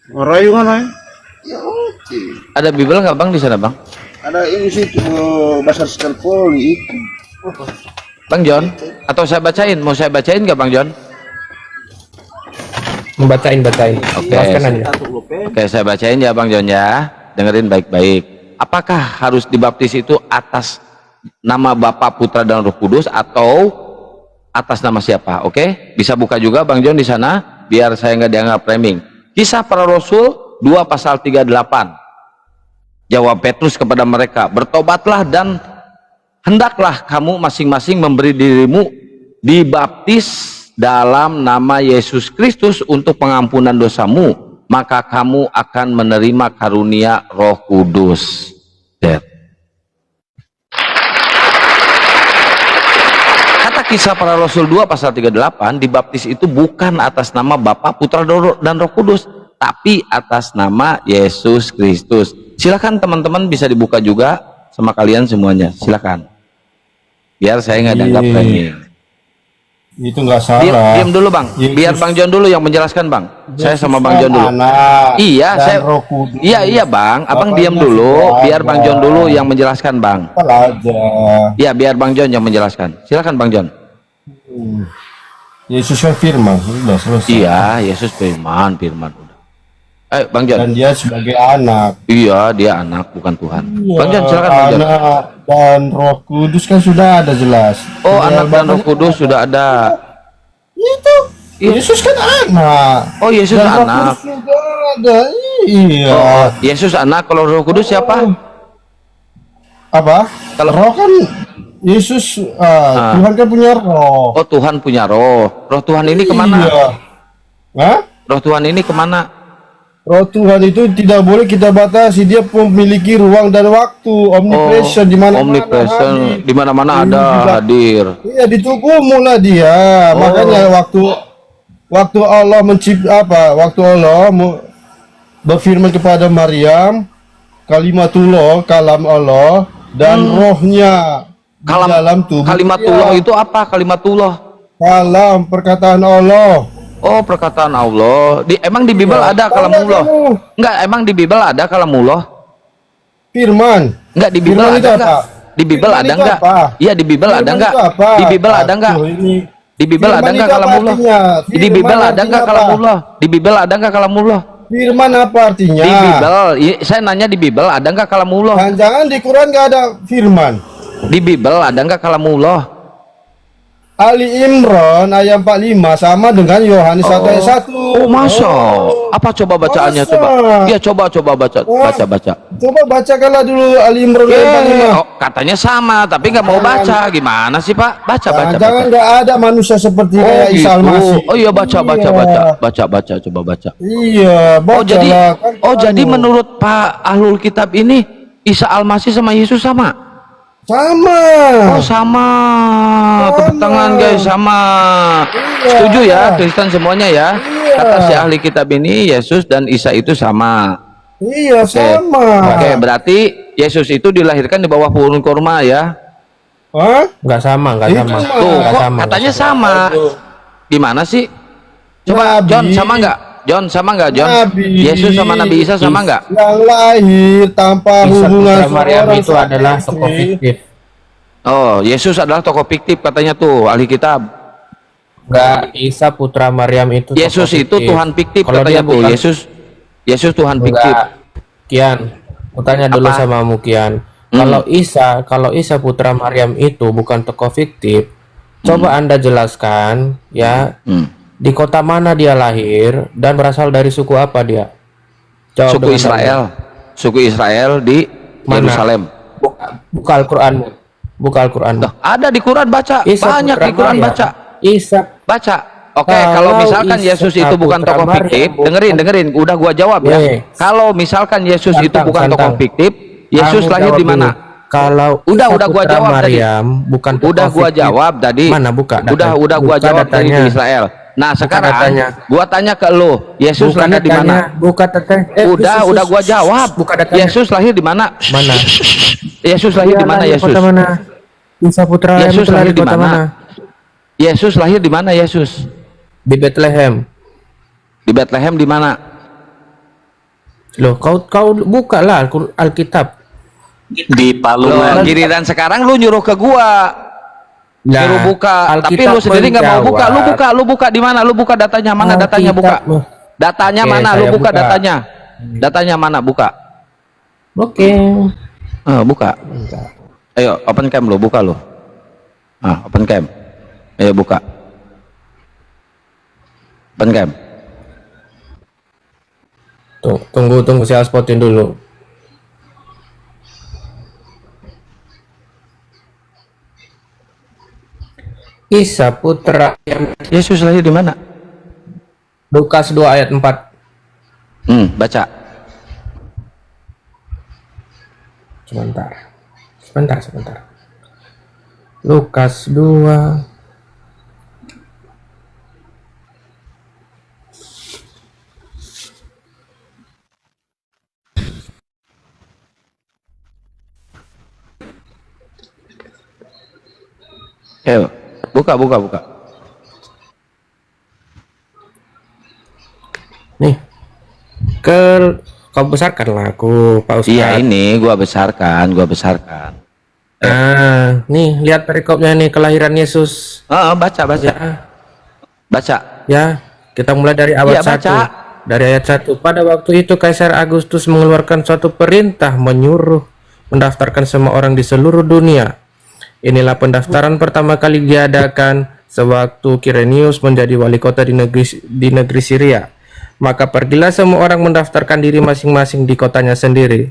Ngerayu mana? Ada Bible nggak, Bang, di sana, Bang? Ada ini sih bahasa sekali itu. Bang John, atau saya bacain? Mau saya bacain nggak, Bang John? Bacain. Oke. Jelaskan aja. Oke, saya bacain ya, Bang John ya. Dengerin baik-baik. Apakah harus dibaptis itu atas nama Bapa, Putra, dan Roh Kudus atau atas nama siapa? Oke, bisa buka juga Bang John di sana biar saya nggak dianggap framing. Kisah Para Rasul 2 pasal 38. Jawab Petrus kepada mereka, bertobatlah dan hendaklah kamu masing-masing memberi dirimu dibaptis dalam nama Yesus Kristus untuk pengampunan dosamu, maka kamu akan menerima karunia Roh Kudus. Kata Kisah Para Rasul 2 pasal 38, dibaptis itu bukan atas nama Bapa, Putra, dan Roh Kudus, tapi atas nama Yesus Kristus. Silakan teman-teman, bisa dibuka juga sama kalian semuanya. Silakan. Biar saya nggak dianggap framing. Itu nggak Diam, salah. diam dulu, Bang. Yesus- Biar Bang John dulu yang menjelaskan, Bang. Saya sama Bang John dulu. Anak Iya, dan saya. Roh Kudus. Iya, Bang. Abang Bapaknya diam dulu. sudah Biar Bang John ada. dulu yang menjelaskan, Bang. Apa aja. Iya, biar Bang John yang menjelaskan. Silakan, Bang John. Yesus kan firman, sudah selesai. Iya, Yesus firman. Ayo, Bang John. Dan dia sebagai anak. Iya, dia anak, bukan Tuhan. Iya, Bang John, silakan, Bang John. anak dan Roh Kudus kan sudah ada jelas. Oh, Tinggal anak dan Roh Bapaknya- Kudus sudah ada. Itu. Iya. Yesus kan anak. Oh, Yesus Dan Roh anak. Kudus juga ada. Iya. Oh, Yesus anak. Kalau Roh Kudus siapa? Apa? Kalau- Roh kan Yesus, Tuhan kan punya roh. Oh, Tuhan punya roh. Roh Tuhan ini kemana? Iya. Hah? Roh Tuhan ini kemana? Roh Tuhan itu tidak boleh kita batasi. Dia memiliki ruang dan waktu, omnipresent di mana-mana. Omnipresent, hadir. di mana-mana ada hadir. Iya, di tubuhmu lah dia. Makanya waktu Allah waktu Allah berfirman kepada Maryam, kalimatullah, kalam Allah dan rohnya di dalam tubuh. Kalimatullah dia. itu apa? Kalimatullah. Kalam, perkataan Allah. Oh, perkataan Allah. Emang di Bible ada kalamullah? kamu. Enggak, emang di Bible ada kalamullah? Firman. Enggak, di Bible Firman itu ada apa? enggak? Di Bible Firman ada itu enggak? apa? Iya, di Bible ada Firman enggak? itu apa? Di Bible ada enggak? Aduh, ini. Di Bible ada Firman enggak itu apa kalamullah? artinya? Di Firman Bible ada artinya enggak apa? kalamullah? Di Bible ada enggak kalamullah? Firman apa artinya? Di Bible, saya nanya di Bible ada enggak kalamullah? Jangan di Quran nggak ada firman. Di Bible ada enggak kalamullah? Ali Imran ayat 45 sama dengan Yohanes 1 ayat 1. Oh, masa? Apa coba bacaannya Masa? coba? Iya, coba baca. Coba bacakanlah dulu Ali Imran ayat 45. Katanya sama, tapi nggak mau baca. Gimana sih, Pak? Baca. Jangan nggak ada manusia seperti kayak Isa Al-Masih. Oh iya, baca. Coba baca. Iya, Oh jadi, baca kan menurut Pak Ahlul Kitab ini Isa Al-Masih sama Yesus sama? sama. Oh sama. Tepuk tangan guys, sama. Setuju ya, Kristen semuanya ya. Kata si ahli kitab ini Yesus dan Isa itu sama. Iya, sama. Oke, berarti Yesus itu dilahirkan di bawah pohon kurma ya? Hah? Nggak sama. Tuh, Nggak kok sama, katanya nggak sama. Gimana sih? Coba Nabi. John sama nggak? John sama nggak John? Nabi. Yesus sama Nabi Isa sama nggak? Yang lahir tanpa Isa hubungan putra Maryam seorang itu sama adalah istri. tokoh fiktif. Oh, Yesus adalah tokoh fiktif katanya tuh ahli kitab. Enggak, Isa putra Maryam itu tokoh Yesus itu fiktif. Tuhan fiktif Kalau katanya dia tuh. bukan- Yesus Tuhan fiktif. Enggak. Kian, aku tanya dulu Apa? sama Mukian. Kalau Isa putra Maryam itu bukan tokoh fiktif, coba Anda jelaskan ya, di kota mana dia lahir dan berasal dari suku apa dia? Jawab Suku dengan Israel. Suku Israel di Mana? Yerusalem. Buka Al-Qur'anmu. Buka Al-Qur'anmu. Loh, ada di Quran baca. Isa Banyak putra di Quran Maryam. baca. Isa Baca. Oke, Kalau kalau misalkan Isa Yesus itu bukan putra tokoh Maryam, fiktif, bukan- dengerin, udah gua jawab ya. Kalau misalkan Yesus itu bukan tokoh fiktif, Yesus Kamu lahir jawab di mana? dulu. Kalau Udah Isa gua putra jawab tadi. Maryam bukan tokoh Udah gua fiktif. jawab tadi. Mana buka datanya? Udah gua Buka jawab tadi datanya. di Israel. Nah, sekarang datanya. gua tanya ke lu, Yesus Buka lahir di mana? datanya, buka datanya. Udah gua jawab. Buka datanya. Yesus lahir di mana? Mana? Yesus lahir di mana Iya, Yesus? Kota mana? Isa putra Maryam Yesus itu lahir lahir di kota mana? mana? Yesus lahir di mana Yesus? Di Bethlehem. Di Bethlehem di mana? Loh, kau buka lah Alkitab. Di Palu. Loh, giliran sekarang lu nyuruh ke gua. Nah, Nyuruh buka, tapi Alkitab lu sendiri nggak mau buka. menjawab. Lu buka di mana? Lu buka datanya mana? Datanya buka. Alkitab. Datanya Oke, mana? Lu saya buka buka. datanya. Datanya mana? Buka. Oke. Buka. Ayo, open cam lu, buka lu. Open cam. Ayo buka. Open cam. Tunggu saya spotin dulu. Isa putra Yesus lahir di mana? Lukas 2 ayat 4. Baca. Sebentar. Lukas 2 Ayo, buka. nih. Kau besarkanlah aku, Pak Ustadz. Iya, ini gua besarkan. Nih lihat perikopnya nih, kelahiran Yesus. Baca. Baca. Ya, kita mulai dari ayat Iya, baca. 1. Dari ayat 1. Pada waktu itu Kaisar Agustus mengeluarkan suatu perintah menyuruh mendaftarkan semua orang di seluruh dunia. Inilah pendaftaran pertama kali diadakan sewaktu Kirenius menjadi wali kota di negeri Syria. Maka pergilah semua orang mendaftarkan diri masing-masing di kotanya sendiri.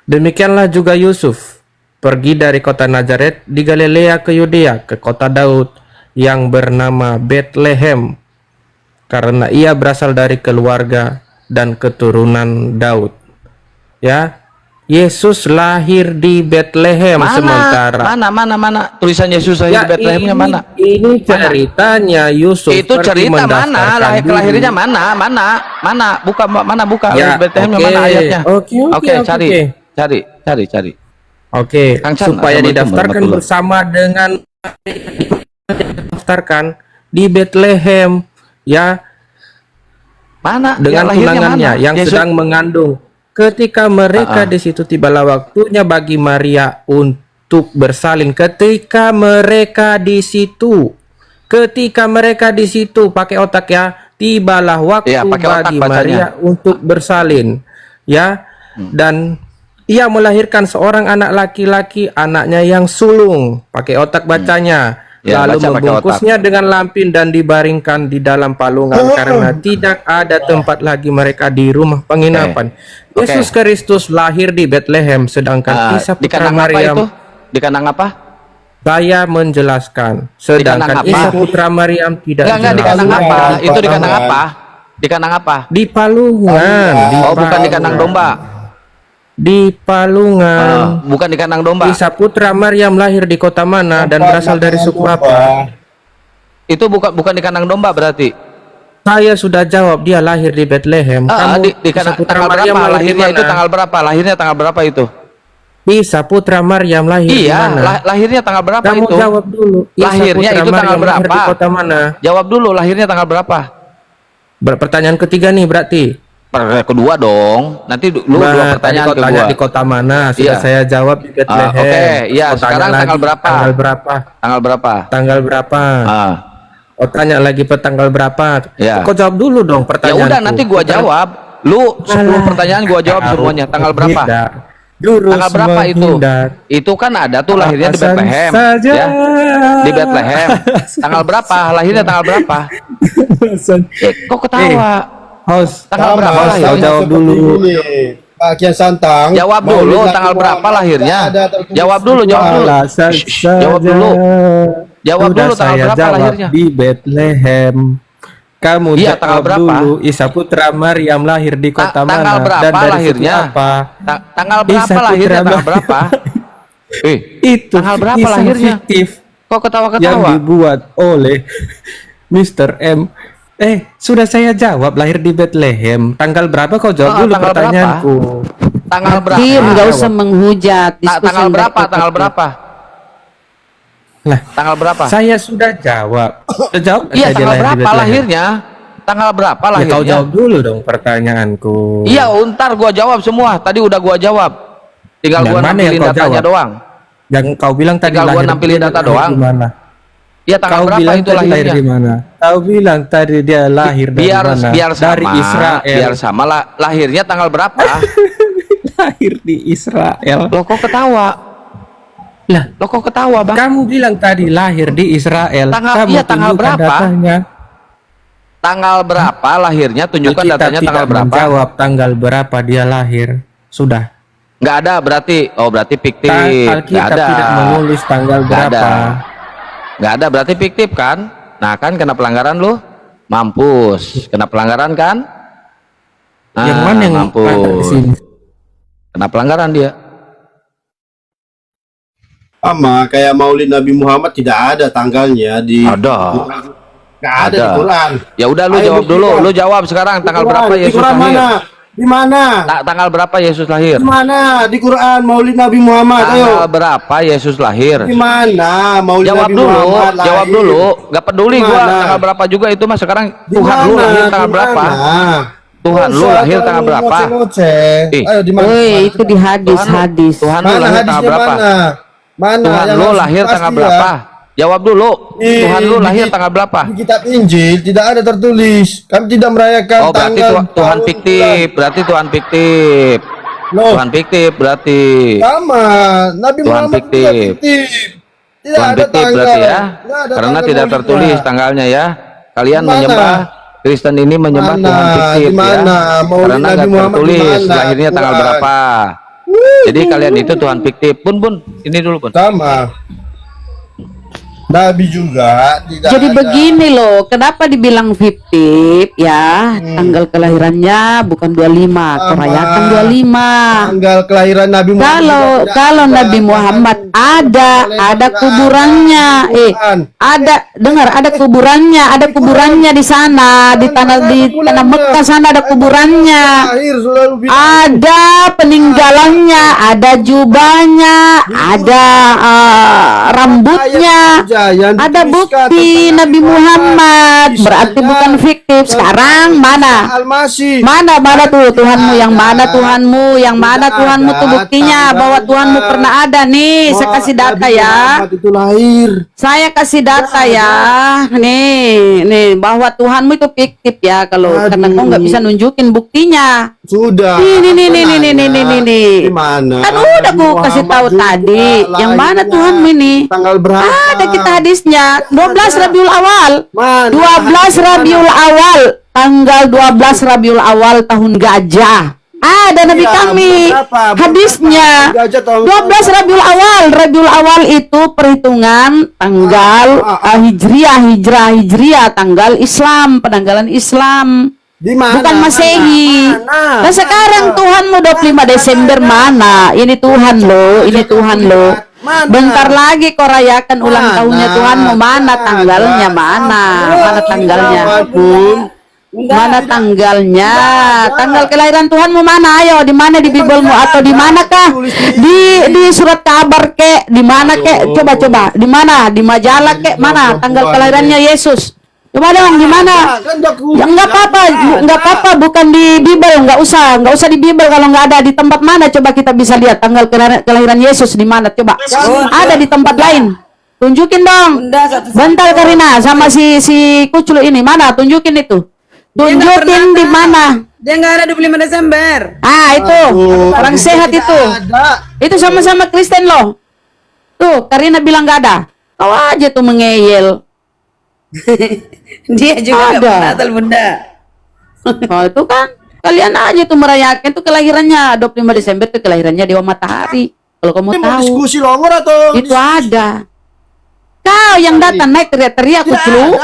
Demikianlah juga Yusuf pergi dari kota Nazaret di Galilea ke Yudea, ke kota Daud yang bernama Bethlehem, karena ia berasal dari keluarga dan keturunan Daud. Ya, Yesus lahir di Bethlehem sementara. Mana tulisan Yesus lahir di Bethlehemnya mana? Ini ceritanya Yusuf. Itu pergi cerita mana? mendaftarkan diri. Kelahirannya mana? Buka Ya, Bethlehemnya oke. mana ayatnya? Oke, Cari. Oke, Kang Chan, supaya Assalamualaikum didaftarkan warahmatullahi. bersama dengan didaftarkan di Bethlehem, ya, Mana? dengan lahirnya tunangannya mana? yang Yesus- sedang mengandung. Ketika mereka di situ, tibalah waktunya bagi Maria untuk bersalin. Ketika mereka di situ, pakai otak ya. Tibalah waktu Iya, pakai otak bagi bacanya. Maria untuk bersalin, ya. Dan ia melahirkan seorang anak laki-laki, anaknya yang sulung. Pakai otak bacanya. Ya, lalu baca pakai otak. membungkusnya dengan lampin dan dibaringkan di dalam palungan karena tidak ada tempat lagi mereka di rumah penginapan. Oke. Yesus Kristus lahir di Bethlehem, sedangkan Isa Di putra kandang apa Maryam. itu? Di kandang apa? Saya menjelaskan, kandang sedangkan apa? Isa putra Maryam tidak Enggak, di jelas. kandang apa? Di Itu di kandang palungan. apa? Di kandang apa? Di palungan, Oh, bukan di kandang domba. di palungan. Bukan di kandang domba. Isa putra Maryam lahir di kota mana dan berasal dari suku apa? Itu bukan di kandang domba berarti. Saya sudah jawab, dia lahir di Bethlehem. Di Isa kandang putra tanggal Maryam berapa? lahir di Lahirnya itu mana? tanggal berapa? Lahirnya tanggal berapa itu? Isa putra Maryam lahir di Iya, mana? lahirnya tanggal berapa Kamu itu? jawab dulu. Isa Lahirnya putra itu tanggal Maryam lahir berapa? di kota mana? Jawab dulu, lahirnya tanggal berapa? Pertanyaan ketiga nih berarti. Kedua dong. Nanti lu Nah, dua tadi pertanyaan kau ke tanya gua. di kota mana? Sudah Iya. saya jawab di Bethlehem. Oke, iya, Kau tanya sekarang lagi, tanggal berapa? Tanggal berapa? Tanggal berapa? Tanggal berapa? Ah. Oh, tanya lagi tanggal berapa? Iya. Kau jawab dulu dong Ya pertanyaanku. udah nanti gua jawab. Lu 10 pertanyaan gua jawab semuanya. Tanggal berapa? Tanggal berapa itu? Itu kan ada tuh lahirnya di Bethlehem, ya. Di Bethlehem. Tanggal berapa? Lahirnya tanggal berapa? Kok ketawa? Host, Tanggal berapa Host, lahirnya? kau jawab dulu. Pak Kian Santang. Jawab dulu tanggal berapa lahirnya. Jawab dulu, jawab dulu. Jawab dulu. Jawab Sudah dulu tanggal saya berapa jawab lahirnya. di Bethlehem. Kamu Iya, jawab tanggal berapa? dulu. Isa putra Maryam lahir di kota mana Tanggal berapa dan dari suku lahirnya? apa? Tanggal berapa Isa putra lahirnya? Tanggal Maryam. berapa? Itu tanggal berapa kisah lahirnya? fiktif Kok yang ketawa-ketawa? dibuat oleh Mr. M. Sudah saya jawab lahir di Bethlehem. Tanggal berapa kau jawab dulu tanggal pertanyaanku? Tanggal berapa? Kim, nggak usah menghujat. Tanggal Diskusi berapa? yang Tanggal baik-baik. berapa? Lah, Tanggal berapa? saya sudah jawab. Sudah jawab Iya, saya dia tanggal lahir di berapa Bethlehem? lahirnya? Tanggal berapa Ya, kau lahirnya? jawab dulu dong pertanyaanku. Iya, ntar gua jawab semua. Tadi udah gua jawab. Tinggal Yang gua mana yang nampilin kau datanya jawab? doang. Yang kau bilang tadi Tinggal gua lahir nampilin data lahir doang. di mana? Iya, tanggal Kau berapa bilang itu tadi lahir lahirnya? di mana? Kau bilang tadi dia lahir dari mana? Biar sama. Dari Israel. Biar sama lah. Lahirnya tanggal berapa? Lahir di Israel. Loh kok ketawa? Lah, Loh kok ketawa, Bang? kamu bilang tadi lahir di Israel. Tanggal- Kamu iya, tanggal tunjukkan berapa? datanya. Tanggal berapa lahirnya? Tunjukkan Kita datanya tidak tanggal berapa? menjawab tanggal berapa dia lahir. Sudah. Nggak ada berarti. Oh, berarti fiktif. Nggak Alkitab ada. tidak menulis tanggal Nggak berapa. ada. Nggak ada berarti fiktif kan? Nah kan kena pelanggaran lu? Mampus. Kena pelanggaran kan? Nah, Yang mana yang mampus. ada di sini? Kena pelanggaran dia. Sama kayak Maulid Nabi Muhammad tidak ada tanggalnya di Ada. Nggak ada di Ada. Quran. Ya udah lu Ayo jawab dulu. buktikan. Lu jawab sekarang Di tanggal Quran. berapa Di Yesus Quran lahir? mana? Di mana? Tanggal berapa Yesus lahir? Di mana? Di Quran Maulid Nabi Muhammad. Ayo. Tanggal berapa Yesus lahir? Di mana Maulid Jawab Nabi dulu, Muhammad lahir? jawab dulu. Gak peduli Di gua mana? tanggal berapa juga itu mah sekarang Di Tuhan lu mana? lahir Di tanggal berapa? mana? Tuhan lu Soal lahir kalau tanggal lu berapa? ngoceh-ngoceh. Ih. Ayo di mana? Woi, itu di hadis. Tuhan lu Mana lahir tanggal hadisnya berapa? mana? Mana? Tuhan yang lu harus lahir pasti tanggal ya? berapa? Jawab dulu. Tuhan lu Di- lahir di- tanggal berapa? Di kitab Injil tidak ada tertulis. Kami tidak merayakan Oh berarti tanggal Tuhan tahun, fiktif. Berarti Tuhan fiktif. bulan. Loh, Tuhan fiktif berarti. sama. Nabi Tuhan Muhammad juga fiktif. fiktif. Tidak Tuhan ada fiktif tanggal. berarti ya. Tidak ada Karena tanggal tidak maulidnya. tertulis tanggalnya ya. Kalian Di mana? menyembah Kristen ini menyembah Mana? Tuhan fiktif Di mana? ya. Maulid Karena Nabi nggak Muhammad di tertulis mana? lahirnya tanggal Quran. berapa. Jadi kalian itu Tuhan fiktif. Bun, ini dulu Bun. Sama. Nabi juga tidak Jadi ada. begini loh, kenapa dibilang fiktif ya? Tanggal kelahirannya bukan 25, Sama. kerayakan 25. Tanggal kelahiran Nabi Muhammad. Kalau juga tidak kalau ada. Nabi Muhammad ada kuburannya. Ada kuburannya di sana, di tanah Mekah sana ada kuburannya. Lahir selalu bilang. Ada peninggalannya, ada jubahnya, ada rambutnya, Yang ada dituliskan bukti tentang Nabi Quran. Muhammad. Berarti Isanya bukan fiktif. Sekarang mana? Al-Masih. Mana tuh Tuhanmu? Yang mana Tuhanmu? Yang mana Tidak Tuhanmu tuh ada buktinya tanggalnya. bahwa Tuhanmu pernah ada nih. Saya kasih data Nabi ya. Muhammad itu lahir. Saya kasih data ya. Nih bahwa Tuhanmu itu fiktif ya. Kalau Aduh. karena kau nggak bisa nunjukin buktinya. Sudah. Nih. Di mana? Kan udah Nabi aku kasih tahu Muhammad juga tadi. Yang mana lahirnya Tuhanmu ini? Tanggal berapa? Ada kita hadisnya 12 Rabiul Awal. 12 Rabiul Awal, tanggal 12 Rabiul Awal tahun gajah. Ada Nabi kami hadisnya 12 Rabiul Awal. Rabiul Awal itu perhitungan tanggal hijriah tanggal Islam, penanggalan Islam. Bukan Masehi. Nah sekarang Tuhanmu 25 Desember mana? Ini Tuhan lo, ini Tuhan lo. Bentar lagi kau rayakan ulang tahunnya Tuhanmu, mana tanggalnya, mana tanggalnya? Mana tanggalnya? Tanggal kelahiran Tuhanmu mana? Ayo, di mana di Bibelmu atau di manakah? Di surat kabar kek, di mana kek? Coba, di mana? Di majalah kek, mana tanggal kelahirannya Yesus? Coba dong, di mana? Ya, enggak apa-apa, bukan di Bible, enggak usah di Bible. Kalau enggak ada, di tempat mana coba kita bisa lihat tanggal kelahiran Yesus di mana? Coba. Ada di tempat lain. Tunjukin dong. Bentar Karina sama si Kuclu ini mana? Tunjukin itu. Tunjukin di mana? Dia nggak ada 25 Desember. Ah, itu. Orang sehat itu. Itu sama-sama Kristen loh. Tuh, Karina bilang nggak ada. Kau aja tuh mengeyel. Dia juga nggak Ada. Natal Bunda. Oh, itu kan kalian aja tuh merayakan tuh kelahirannya 25 Desember tuh kelahirannya Dewa Matahari. Kalau kamu Ini mau tahu diskusi longor atau itu ada. Kau yang datang naik teriak-teriak Kuclu.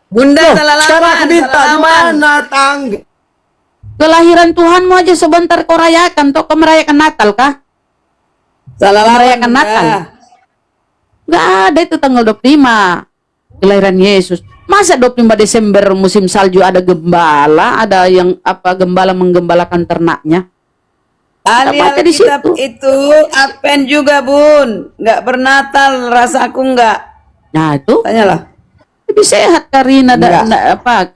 Bunda salah sekarang lawan, aku minta salah di lawan. mana tanggal? Kelahiran Tuhanmu aja sebentar kau rayakan. Tuh kau merayakan Natal kah? Salah lawan, Merayakan Bunda. Natal. Nggak ada itu tanggal 25 kelahiran Yesus. Masa 25 Desember musim salju ada gembala, ada yang gembala menggembalakan ternaknya. Ahli baca di Alkitab situ. itu Advent juga Bun, nggak bernatal, rasa aku nggak. Nah itu Tanyalah. lebih sehat Karina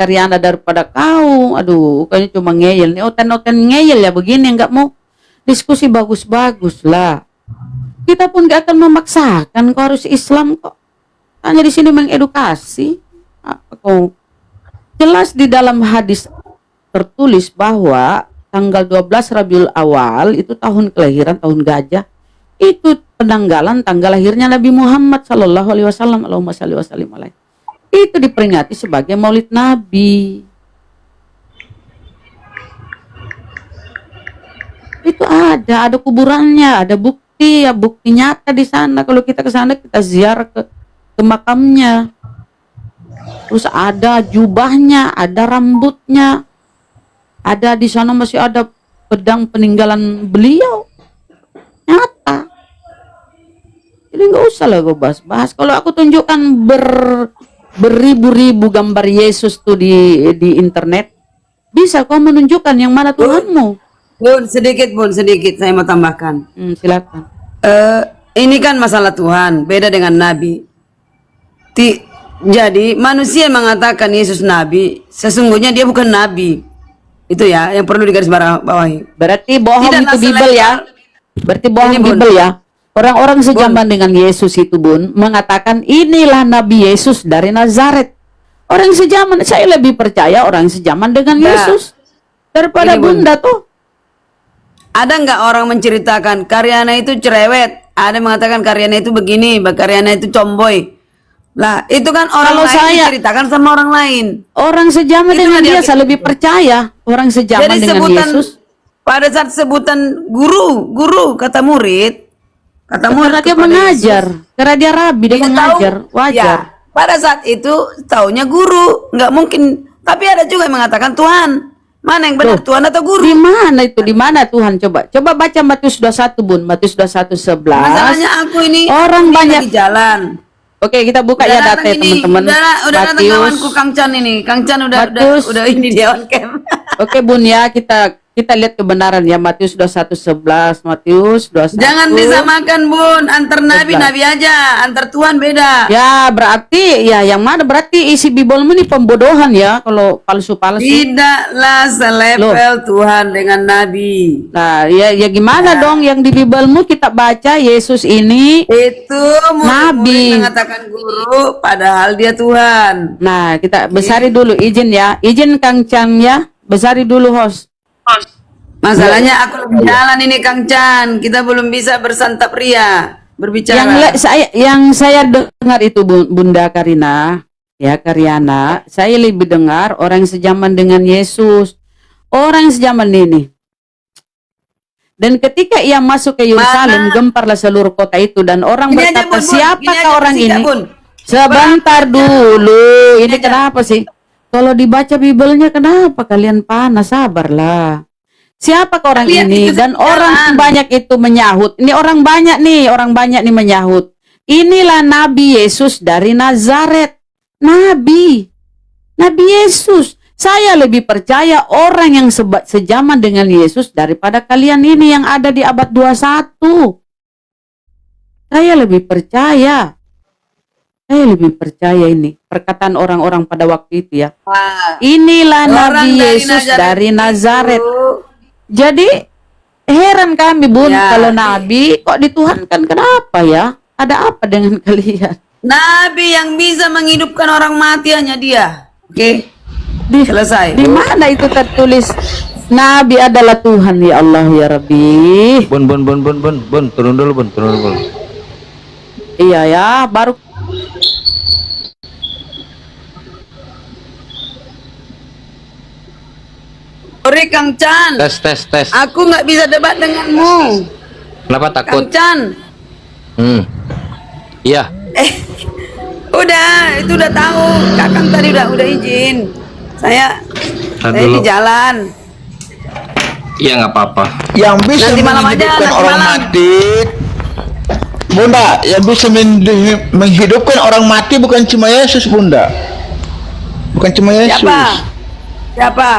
Karyana daripada kau. Aduh, kayaknya cuma ngeyel nih. Oten ngeyel ya begini, nggak mau diskusi bagus-bagus lah. Kita pun nggak akan memaksakan kau harus Islam kok. Hanya di sini mengedukasi. Kau jelas di dalam hadis tertulis bahwa tanggal 12 Rabiul Awal itu tahun kelahiran, tahun gajah. Itu penanggalan tanggal lahirnya Nabi Muhammad sallallahu alaihi wasallam. Allahumma shalli wa sallim alaihi. Itu diperingati sebagai Maulid Nabi. Itu ada kuburannya, ada bukti nyata di sana. Kalau kita ke sana kita ziarah ke makamnya. Terus ada jubahnya, ada rambutnya. Ada di sana masih ada pedang peninggalan beliau. Nyata. Jadi nggak usah lah gue bahas. Kalau aku tunjukkan beribu-ribu gambar Yesus tuh di internet, bisa kau menunjukkan yang mana Tuhanmu? Bun, sedikit saya mau tambahkan. Silakan. Ini kan masalah Tuhan, beda dengan Nabi. Jadi manusia yang mengatakan Yesus Nabi, sesungguhnya dia bukan Nabi. Itu ya, yang perlu digarisbawahi. Berarti bohong Tidaklah itu Bible ya? Berarti bohong Ini, Bun. Bible ya? Orang-orang sejaman dengan Yesus itu Bun mengatakan inilah Nabi Yesus dari Nazaret. Orang sejaman, saya lebih percaya orang sejaman dengan Nah, Yesus daripada ini, Bun. Bunda tuh. Ada nggak orang menceritakan karyanya itu cerewet? Ada yang mengatakan karyanya itu begini, karyanya itu comboy. Lah, itu kan orang Kalau lain saya- diceritakan sama orang lain. Orang sejaman Itulah dengan dia- dia, saya lebih percaya orang sejaman Jadi dengan sebutan Yesus. pada saat sebutan guru kata murid Karena dia kepada mengajar, Yesus, karena dia rabi, dia itu mengajar, tahu, wajar. ya, pada saat itu taunya guru, nggak mungkin. Tapi ada juga yang mengatakan Tuhan. Mana yang benar, Loh, Tuhan atau guru? Di mana itu? Di mana Tuhan? Coba baca Matius 21 Bun, Matius 21:11. Masalahnya aku ini Orang ini banyak. lagi jalan. Oke, kita buka ya data ya, teman-teman. Udah datang kawanku Kang Chan ini. Kang Chan udah Matius. ini dia on cam. Oke Bun ya, kita lihat kebenaran ya, Matius 21:11, Matius 21. Jangan disamakan Bun, antar nabi 11. nabi aja, antar Tuhan beda. Ya, berarti ya yang mana berarti isi Bible ini pembodohan ya kalau palsu-palsu. Tidaklah selevel Tuhan dengan nabi. Nah, ya gimana dong yang di Biblemu kita baca Yesus ini. Itu Nabi. murid mengatakan guru, padahal dia Tuhan. Nah, kita besari dulu izin ya. Izin Kang Chan ya. Besari dulu host. Masalahnya aku lebih jalan ini Kang Chan. Kita belum bisa bersantap ria. berbicara. Yang saya dengar itu Bunda Karina, ya Karyana, saya lebih dengar orang yang sejaman dengan Yesus, orang yang sejaman ini. Dan ketika ia masuk ke Yerusalem, gemparlah seluruh kota itu dan orang Gini aja, berkata, Bun, Bun. siapakah Gini aja, orang singkat, ini? Bun. Sebentar dulu, ini aja. kenapa sih? Kalau dibaca Bibelnya kenapa kalian panas? Sabarlah. Siapakah orang Lihat ini? itu Dan sejalan. orang banyak itu menyahut. Ini orang banyak nih menyahut. Inilah Nabi Yesus dari Nazaret. Nabi Yesus. Saya lebih percaya orang yang sejaman dengan Yesus daripada kalian ini yang ada di abad 21. Saya lebih percaya. Saya lebih percaya ini perkataan orang-orang pada waktu itu ya. Wah, Inilah orang Nabi dari Yesus Nazaret dari Nazaret. itu. Jadi heran kami Bun, Ya. kalau Nabi kok dituhankan, kenapa ya? Ada apa dengan kalian? Nabi yang bisa menghidupkan orang mati hanya dia. Oke. Selesai. Di mana itu tertulis Nabi adalah Tuhan, ya Allah ya Rabbi? Bun, turun dulu Bun. Iya ya, baru Sorry Kang Chan, Tes. aku nggak bisa debat denganmu. Kenapa Kang takut? Chan, Iya. udah itu udah tahu. Kakang tadi udah izin. Saya di jalan. Iya nggak apa-apa. Yang bisa Nanti malam aja, menghidupkan nanti orang malam. mati, Bunda, yang bisa menghidupkan orang mati bukan cuma Yesus, Bunda. Bukan cuma Yesus. Siapa?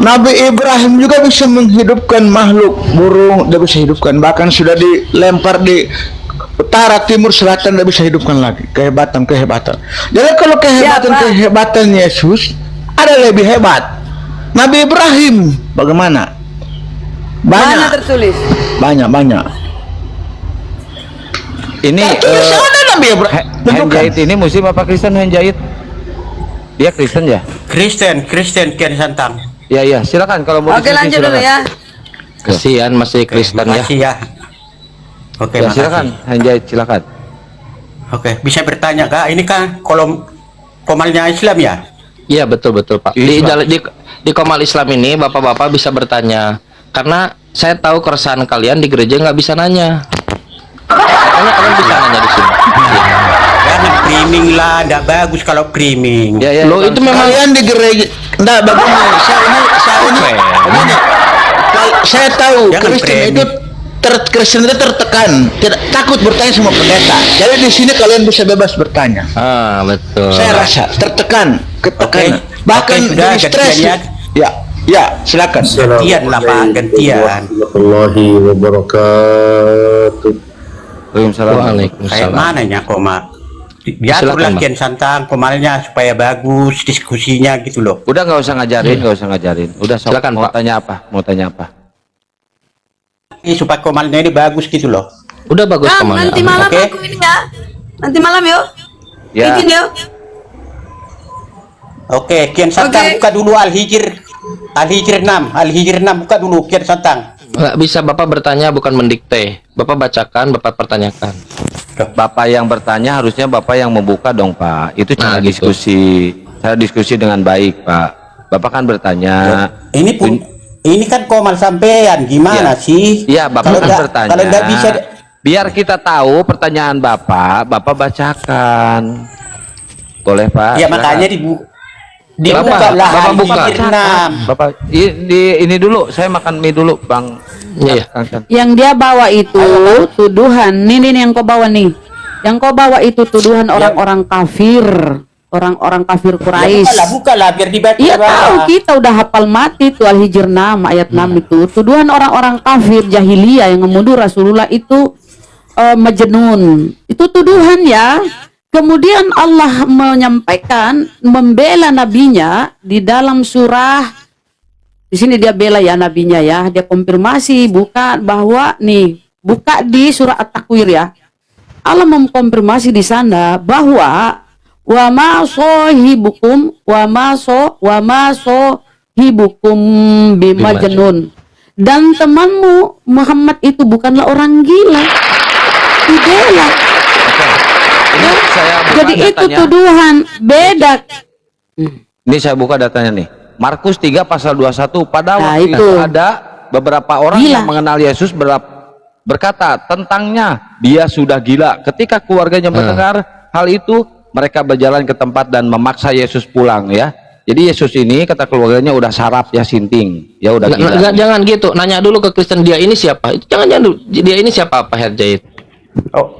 Nabi Ibrahim juga bisa menghidupkan makhluk burung, dia bisa hidupkan. Bahkan sudah dilempar di utara, timur, selatan, dia bisa hidupkan lagi. Kehebatan. Jadi kalau kehebatan Yesus ada lebih hebat. Nabi Ibrahim bagaimana? Mana tertulis? Banyak. Ini Sana Nabi Ibrahim. handjahit ini muslim apa Kristen handjahit? Dia Kristen ya? Kristen Kian Santang. Iya, silakan kalau mau Oke, diskusi, lanjut dulu silakan. ya. Kasihan masih Kristen ya. Makasih ya. Oke, Ya, makasih. silakan handjahit, silakan. Oke, bisa bertanya Kak? Ini kan kolom komalnya Islam ya? Iya betul Pak. Islam. Di Komal Islam ini bapak-bapak bisa bertanya karena saya tahu keresahan kalian di gereja nggak bisa nanya. Makanya kalian bisa nanya di sini. Jangan priming lah, nggak bagus kalau priming. Ya, Loh itu memang Kalian di gereja enggak bagaimana? Begini. Saya tahu Jangan Kristen framing. itu Kristen itu tertekan, tidak takut bertanya sama pendeta. Jadi di sini kalian bisa bebas bertanya. betul. Saya rasa tertekan, ketekan, Oke. bahkan Oke, sudah, jadi stres. gantian Ya, silakan. Gantian lah Pak, gantian. warahmatullahi wabarakatuh. Waalaikumsalam. Kayak Waalaikumsalam. mananya koma? Diaturlah Silakan, Bang. Kian Santang komalnya supaya bagus diskusinya gitu loh. Udah nggak usah ngajarin. Udah sok. Silakan, Mau Pak. tanya apa? Ini supaya komalnya ini bagus gitu loh. Udah bagus Kang, kemana? nanti malam Oke. aku ini ya. Nanti malam yuk. Ya. Izin yuk. Oke, Kian Santang Oke. buka dulu Al-Hijr 6 buka dulu Kian Santang. Nggak bisa Bapak bertanya bukan mendikte. Bapak bacakan, Bapak pertanyakan. Bapak yang bertanya harusnya Bapak yang membuka dong Pak. Itu cara Nah, gitu. diskusi. Cara diskusi dengan baik Pak. Bapak kan bertanya. Ini kan komal sampean gimana Iya. sih? Iya, Bapak Kalau kan nggak- bertanya. Kalau nggak bisa Biar kita tahu pertanyaan Bapak bacakan. Boleh Pak? ya Silakan. makanya dibuka Bapak, lah Bapak buka. Al-Hijr 6. Bapak ini dulu, saya makan mie dulu Bang. Iya. Kang Chan. yang dia bawa itu tuduhan. Nih yang kau bawa nih. Yang kau bawa itu tuduhan orang-orang kafir, orang-orang kafir Quraisy. Bukalah biar dibaca. Iya Pak. tahu, kita udah hafal mati tuh Al-Hijr 6 ayat 6 itu. Tuduhan orang-orang kafir jahiliyah yang menuduh Rasulullah itu majnun. Itu tuduhan ya. Kemudian Allah menyampaikan membela nabinya di dalam surah. Di sini dia bela ya nabinya ya. Dia konfirmasi bahwa buka di surah At-Takwir ya. Allah mengkonfirmasi di sana bahwa wa ma sohibukum bimajnun, dan temanmu Muhammad itu bukanlah orang gila. dibela. Ini saya buka Jadi itu datanya. tuduhan beda. Ini saya buka datanya nih. Markus 3 pasal 21. Pada Nah, waktu itu. itu ada beberapa orang Gila. yang mengenal Yesus berkata tentangnya dia sudah gila. Ketika keluarganya mendengar hal itu, mereka berjalan ke tempat dan memaksa Yesus pulang ya. Jadi Yesus ini kata keluarganya udah sarap ya, sinting. Ya udah gila. Jangan gitu. Nanya dulu ke Kristen dia ini siapa. Jangan dulu. Dia ini siapa Pak Herjait? Oh,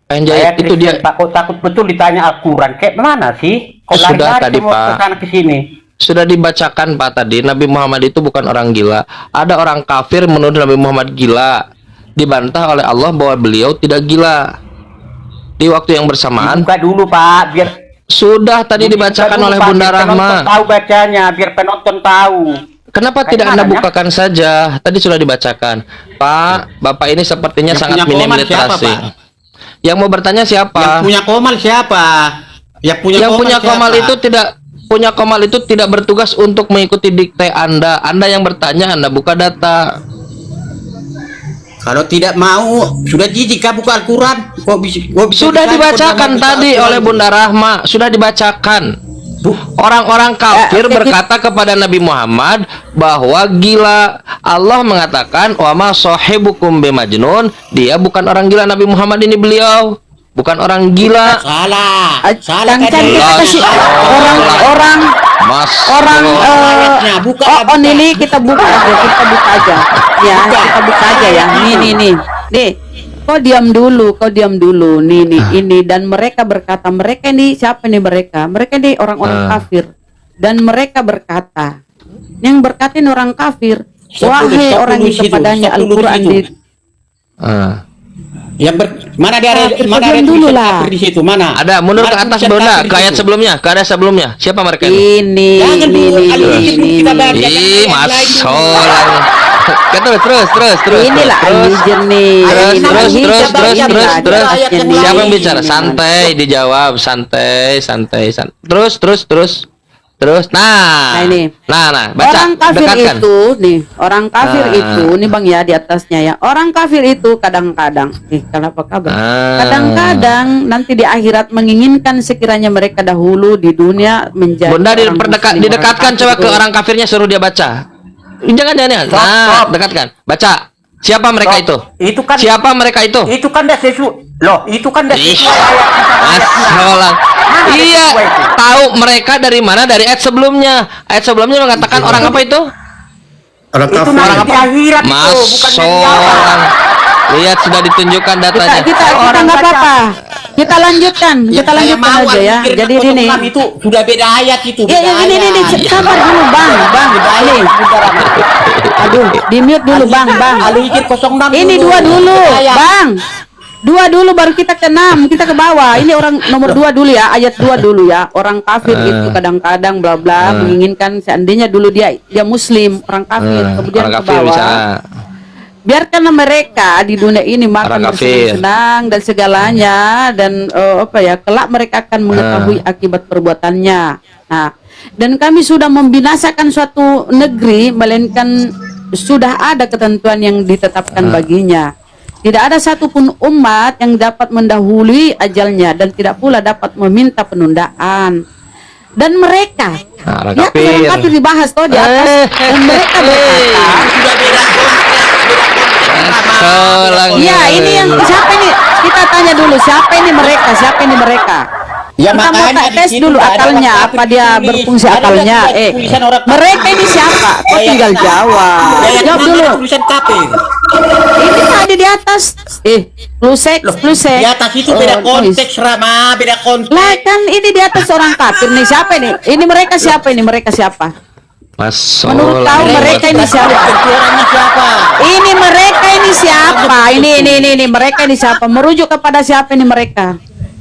Pak saya Herjait itu dia. Kristen, Pak, kok takut betul ditanya Al-Quran. Kayak mana sih? Kok Sudah lari-lari tadi, semua Pak. kesana kesini? Sudah dibacakan Pak tadi, Nabi Muhammad itu bukan orang gila. Ada orang kafir menuduh Nabi Muhammad gila. Dibantah oleh Allah bahwa beliau tidak gila. Di waktu yang bersamaan, Dibuka dulu Pak, biar sudah tadi dibuka dibacakan dulu, oleh Pak, Bunda biar penonton Rahma. tahu bacanya, biar penonton tahu. Kenapa Kayak tidak mana, Anda ya? bukakan saja? Tadi sudah dibacakan. Pak, Bapak ini sepertinya Yang sangat punya minim koman siapa, literasi. Pak? Yang mau bertanya Yang siapa? punya komal siapa? Yang punya Komal siapa? itu tidak punya komal itu tidak bertugas untuk mengikuti dikte Anda. Anda yang bertanya, Anda buka data. Kalau tidak mau, sudah jijik kah buka Al-Quran? Kok bisa Sudah bisa dibacakan buka tadi Al-Quran? oleh Bunda Rahma, sudah dibacakan. Orang-orang kafir berkata kepada Nabi Muhammad bahwa gila. Allah mengatakan, "Wa ma sahibukum bimajnun." Dia bukan orang gila. Nabi Muhammad ini beliau bukan orang gila. Salah. Salah Kan tadi. kita kasih orang Mas buka, oh ini kita buka aja ya, kita buka aja ya. Nih kau diam dulu nih ini. Dan mereka berkata, mereka ini siapa nih mereka ini orang-orang kafir, dan mereka berkata, yang berkata ini orang kafir, wahai orang yang kepadanya Al-Quran mana ada diam dulu lah. di situ mana? ada, mundur ke Mana atas tulisan Bunda, kafir ke di ayat situ? sebelumnya, ke ayat sebelumnya. Siapa mereka ini? ini Jangan dulu, Al-Quran kita baca. Ih, masolang. Terus. inilah Terus. nih. Terus. Ayatnya Siapa yang nih. bicara? Santai, dijawab. Santai. Terus. Nah, ini. Nah, baca. Orang kafir Dekatkan. itu nih, orang kafir Ah. itu nih Bang ya, di atasnya ya. Orang kafir itu kadang-kadang, kenapa kabar? Kadang-kadang nanti di akhirat menginginkan sekiranya mereka dahulu di dunia menjadi Bunda orang muslim, didekatkan orang coba kafir ke itu. orang kafirnya, suruh dia baca. Jangan. Nah, dekatkan. Baca. Siapa mereka itu? Itu kan Siapa mereka itu? itu kan dah sesuai. Loh, itu kan dah Ih, sesuai masalah. Mana ada Iya, sesuai itu? tahu mereka dari mana? Dari ayat sebelumnya. Ayat sebelumnya mengatakan orang apa itu? Orang Itu nanti di akhirat itu, bukan dari awal. Masalah. Lihat sudah ditunjukkan datanya. kita Orang nggak baca. apa-apa. Kita lanjutkan aja ya. Jadi ini. itu sudah beda ayat itu. Ya, beda ini ayat. sabar dulu Bang. Nih. Aduh, di mute dulu Bang. Al-Hijr 06 Ini dua dulu, Ayat. Bang. Dua dulu baru kita ke 6, kita ke bawah. Ini orang nomor 2 dulu ya, ayat 2 dulu ya. Orang kafir itu kadang-kadang bla bla menginginkan seandainya dulu dia muslim, orang kafir, kemudian orang ke kafir bawah. bisa. Biarkan mereka di dunia ini makan Orang kafir. bersenang-senang dan segalanya, dan kelak mereka akan mengetahui akibat perbuatannya. Nah, dan kami sudah membinasakan suatu negeri, melainkan sudah ada ketentuan yang ditetapkan baginya. Tidak ada satupun umat yang dapat mendahului ajalnya, dan tidak pula dapat meminta penundaan. Dan mereka, Nah, orang ya kafir. orang kafir dibahas toh di atas, dan mereka berkata, Sudah beda Masalah. iya ini yang siapa ini? Kita tanya dulu siapa ini mereka? Ya, Kita mau makanya tes di situ dulu ada akalnya, orang apa kafir dia ditulis. berfungsi Ada akalnya. tulisan orang kafir. Mereka ini siapa? Kok Ayat tinggal 6. jawab. Ayat Jawab 6 dulu. ada tulisan kafir. Ini tadi di atas. Plusek. Di atas itu beda konteks, Rama, beda konteks. Lah kan ini di atas orang kafir nih, siapa ini? Ini mereka siapa ini? Mereka siapa? Masalah. Menurut kau mereka ini siapa? Tentu orangnya siapa? Ini mereka ini siapa? Ini mereka ini siapa? Merujuk kepada siapa ini mereka?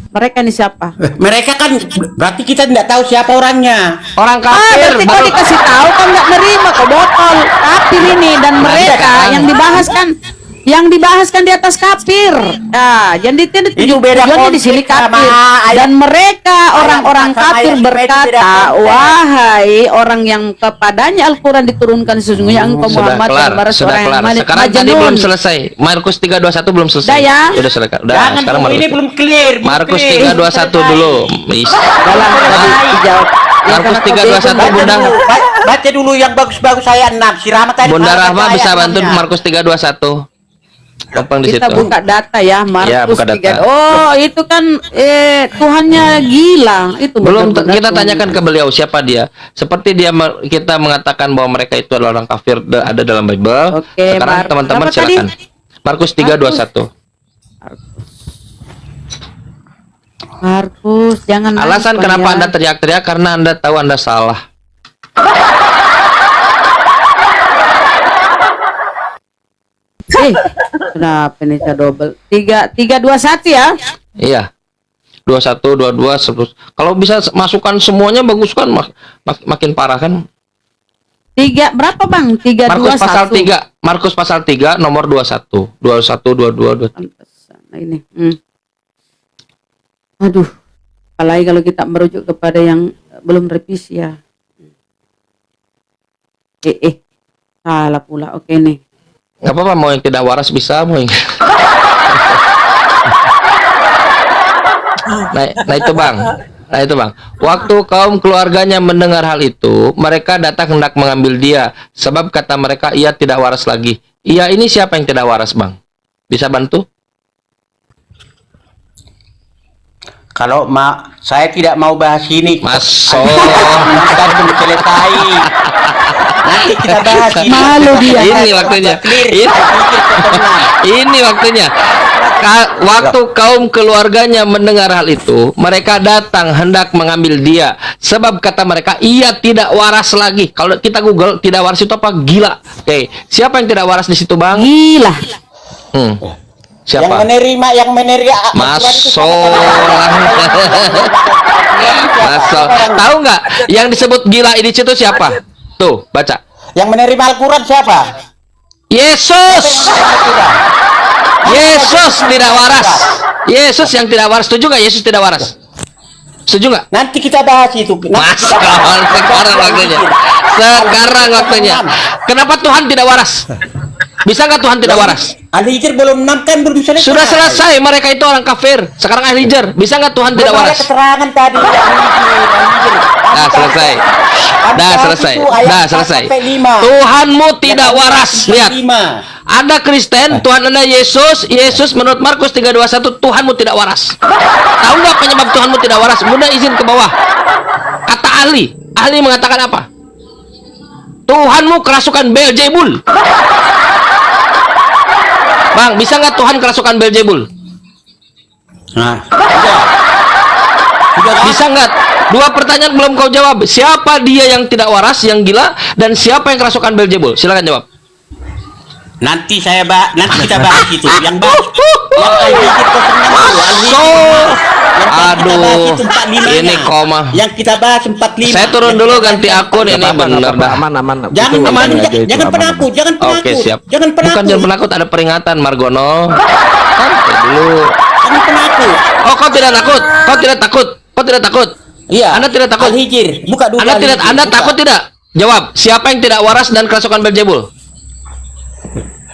Mereka ini siapa? Mereka kan berarti kita tidak tahu siapa orangnya. Orang kafir. Berarti kau dikasih tahu kan nggak nerima kau botol kafir ini, dan mereka yang dibahas kan Yang dibahas kan di atas kafir. Nah, jadi Itu beda tujuannya di sini konteks sama kafir. ayat- Dan mereka orang-orang sama kafir ayat beda berkata, konteks. wahai orang yang kepadanya Al-Quran diturunkan sesungguhnya engkau Sudah Muhammad kelar, gambar sudah seorang kelar. yang Sekarang tadi majnun. belum selesai. Markus 3:21 belum selesai. Udah ya? Udah selesai. Udah, Jangan sekarang dulu, Markus. ini belum clear. belum Markus clear. 3:21 dulu. Dalam tadi dijawab. Ya, Markus karena kau 3:21 bego, Bunda. Baca dulu yang bagus-bagus ayat 6. Si Rahmat tadi. Bunda baca Rahma ayat bisa bantu 6-nya. Markus 3:21. Gampang di situ. kita buka data ya, Markus buka data. 3. Oh, itu kan Tuhannya gila. Itu Belum benar-benar kita Tuhan. tanyakan ke beliau siapa dia. Seperti dia kita mengatakan bahwa mereka itu adalah orang kafir ada dalam Bible. Oke, Sekarang teman-teman apa tadi? silakan. Markus 3:21. Markus, jangan Alasan nangis, kenapa Bang, ya. Anda teriak-teriak karena Anda tahu Anda salah. Kenapa ini saya double? 321 ya? Iya. 21, 22, 10. Kalau bisa masukkan semuanya bagus kan makin parah kan. Berapa Bang? 321. Markus pasal 3, Markus pasal 3 nomor 21. 21, 22, 23. Pantesan. Nah, ini. Aduh. Apalagi kalau kita merujuk kepada yang belum revisi ya. Salah pula. Oke nih. Nggak apa-apa, mau yang tidak waras bisa, mau yang... nah itu bang, waktu kaum keluarganya mendengar hal itu, mereka datang hendak mengambil dia, sebab kata mereka ia tidak waras lagi. Iya, ini siapa yang tidak waras bang? Bisa bantu? Kalau saya tidak mau bahas ini. Masuk. Kita belum selesai. Nanti kita bahas ini. Malu dia. Ini waktunya. Ini waktunya. Waktu kaum keluarganya mendengar hal itu, mereka datang hendak mengambil dia, sebab kata mereka ia tidak waras lagi. Kalau kita Google tidak waras itu apa? Gila. Oke, siapa yang tidak waras di situ bang? Gila. Siapa? Yang menerima Masuk. Masuk. Tahu nggak yang disebut gila di situ siapa? Tuh, baca. Yang menerima Al-Quran siapa? Yesus. Yesus tidak waras. Yesus yang tidak waras. Setuju nggak Yesus tidak waras? Setuju nggak? Nanti kita bahas itu. Sekarang waktunya. Sekarang waktunya. Kenapa Tuhan tidak waras? Bisa nggak Tuhan tidak waras? Ahli Hijr belum 6 kan belum selesai. Sudah selesai, mereka itu orang kafir. Sekarang ahli Hijr. Bisa nggak Tuhan tidak Belum ada waras? keterangan tadi. Dah selesai. Dah selesai. Dah selesai. Tuhanmu tidak waras. Lihat. Ada Kristen, Tuhan Anda Yesus. Yesus menurut Markus 3:21 Tuhanmu tidak waras. Tahu nggak penyebab Tuhanmu tidak waras? Bunda izin ke bawah. Kata ahli. Ahli mengatakan apa? Tuhanmu kerasukan Beelzebul. Bang, bisa nggak Tuhan kerasukan Beelzebul? Nah, bisa nggak? Dua pertanyaan belum kau jawab. Siapa dia yang tidak waras, yang gila, dan siapa yang kerasukan Beelzebul? Silakan jawab. nanti kita bahas itu. Yang bahas yang ahli Hijr 06. Aduh, ini koma. Yang kita bahas 45. Saya turun dulu ganti akun ini bener dah. Aman. Jangan jangan penakut, jangan penakut. Oke, siap. Jangan penakut. Bukan jangan penakut, ada peringatan Margono. Santai dulu. Jangan penakut. Oh, kau tidak takut? Kau tidak takut? Kau tidak takut? Iya. Anda tidak takut? Al-Hijr. Buka dulu. Anda tidak Al-Hijr. Anda Buka. takut tidak? Jawab. Siapa yang tidak waras dan kerasukan Beelzebul?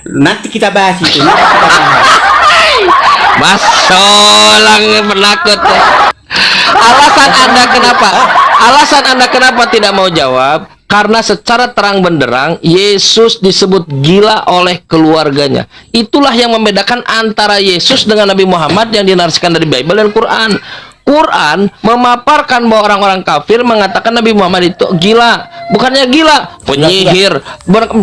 Nanti kita bahas itu. Nanti kita bahas. Masolang penakut. Alasan Anda kenapa? Alasan Anda kenapa tidak mau jawab? Karena secara terang benderang Yesus disebut gila oleh keluarganya. Itulah yang membedakan antara Yesus dengan Nabi Muhammad yang dinarasikan dari Bible dan Quran. Quran memaparkan bahwa orang-orang kafir mengatakan Nabi Muhammad itu gila. Bukannya gila, penyihir,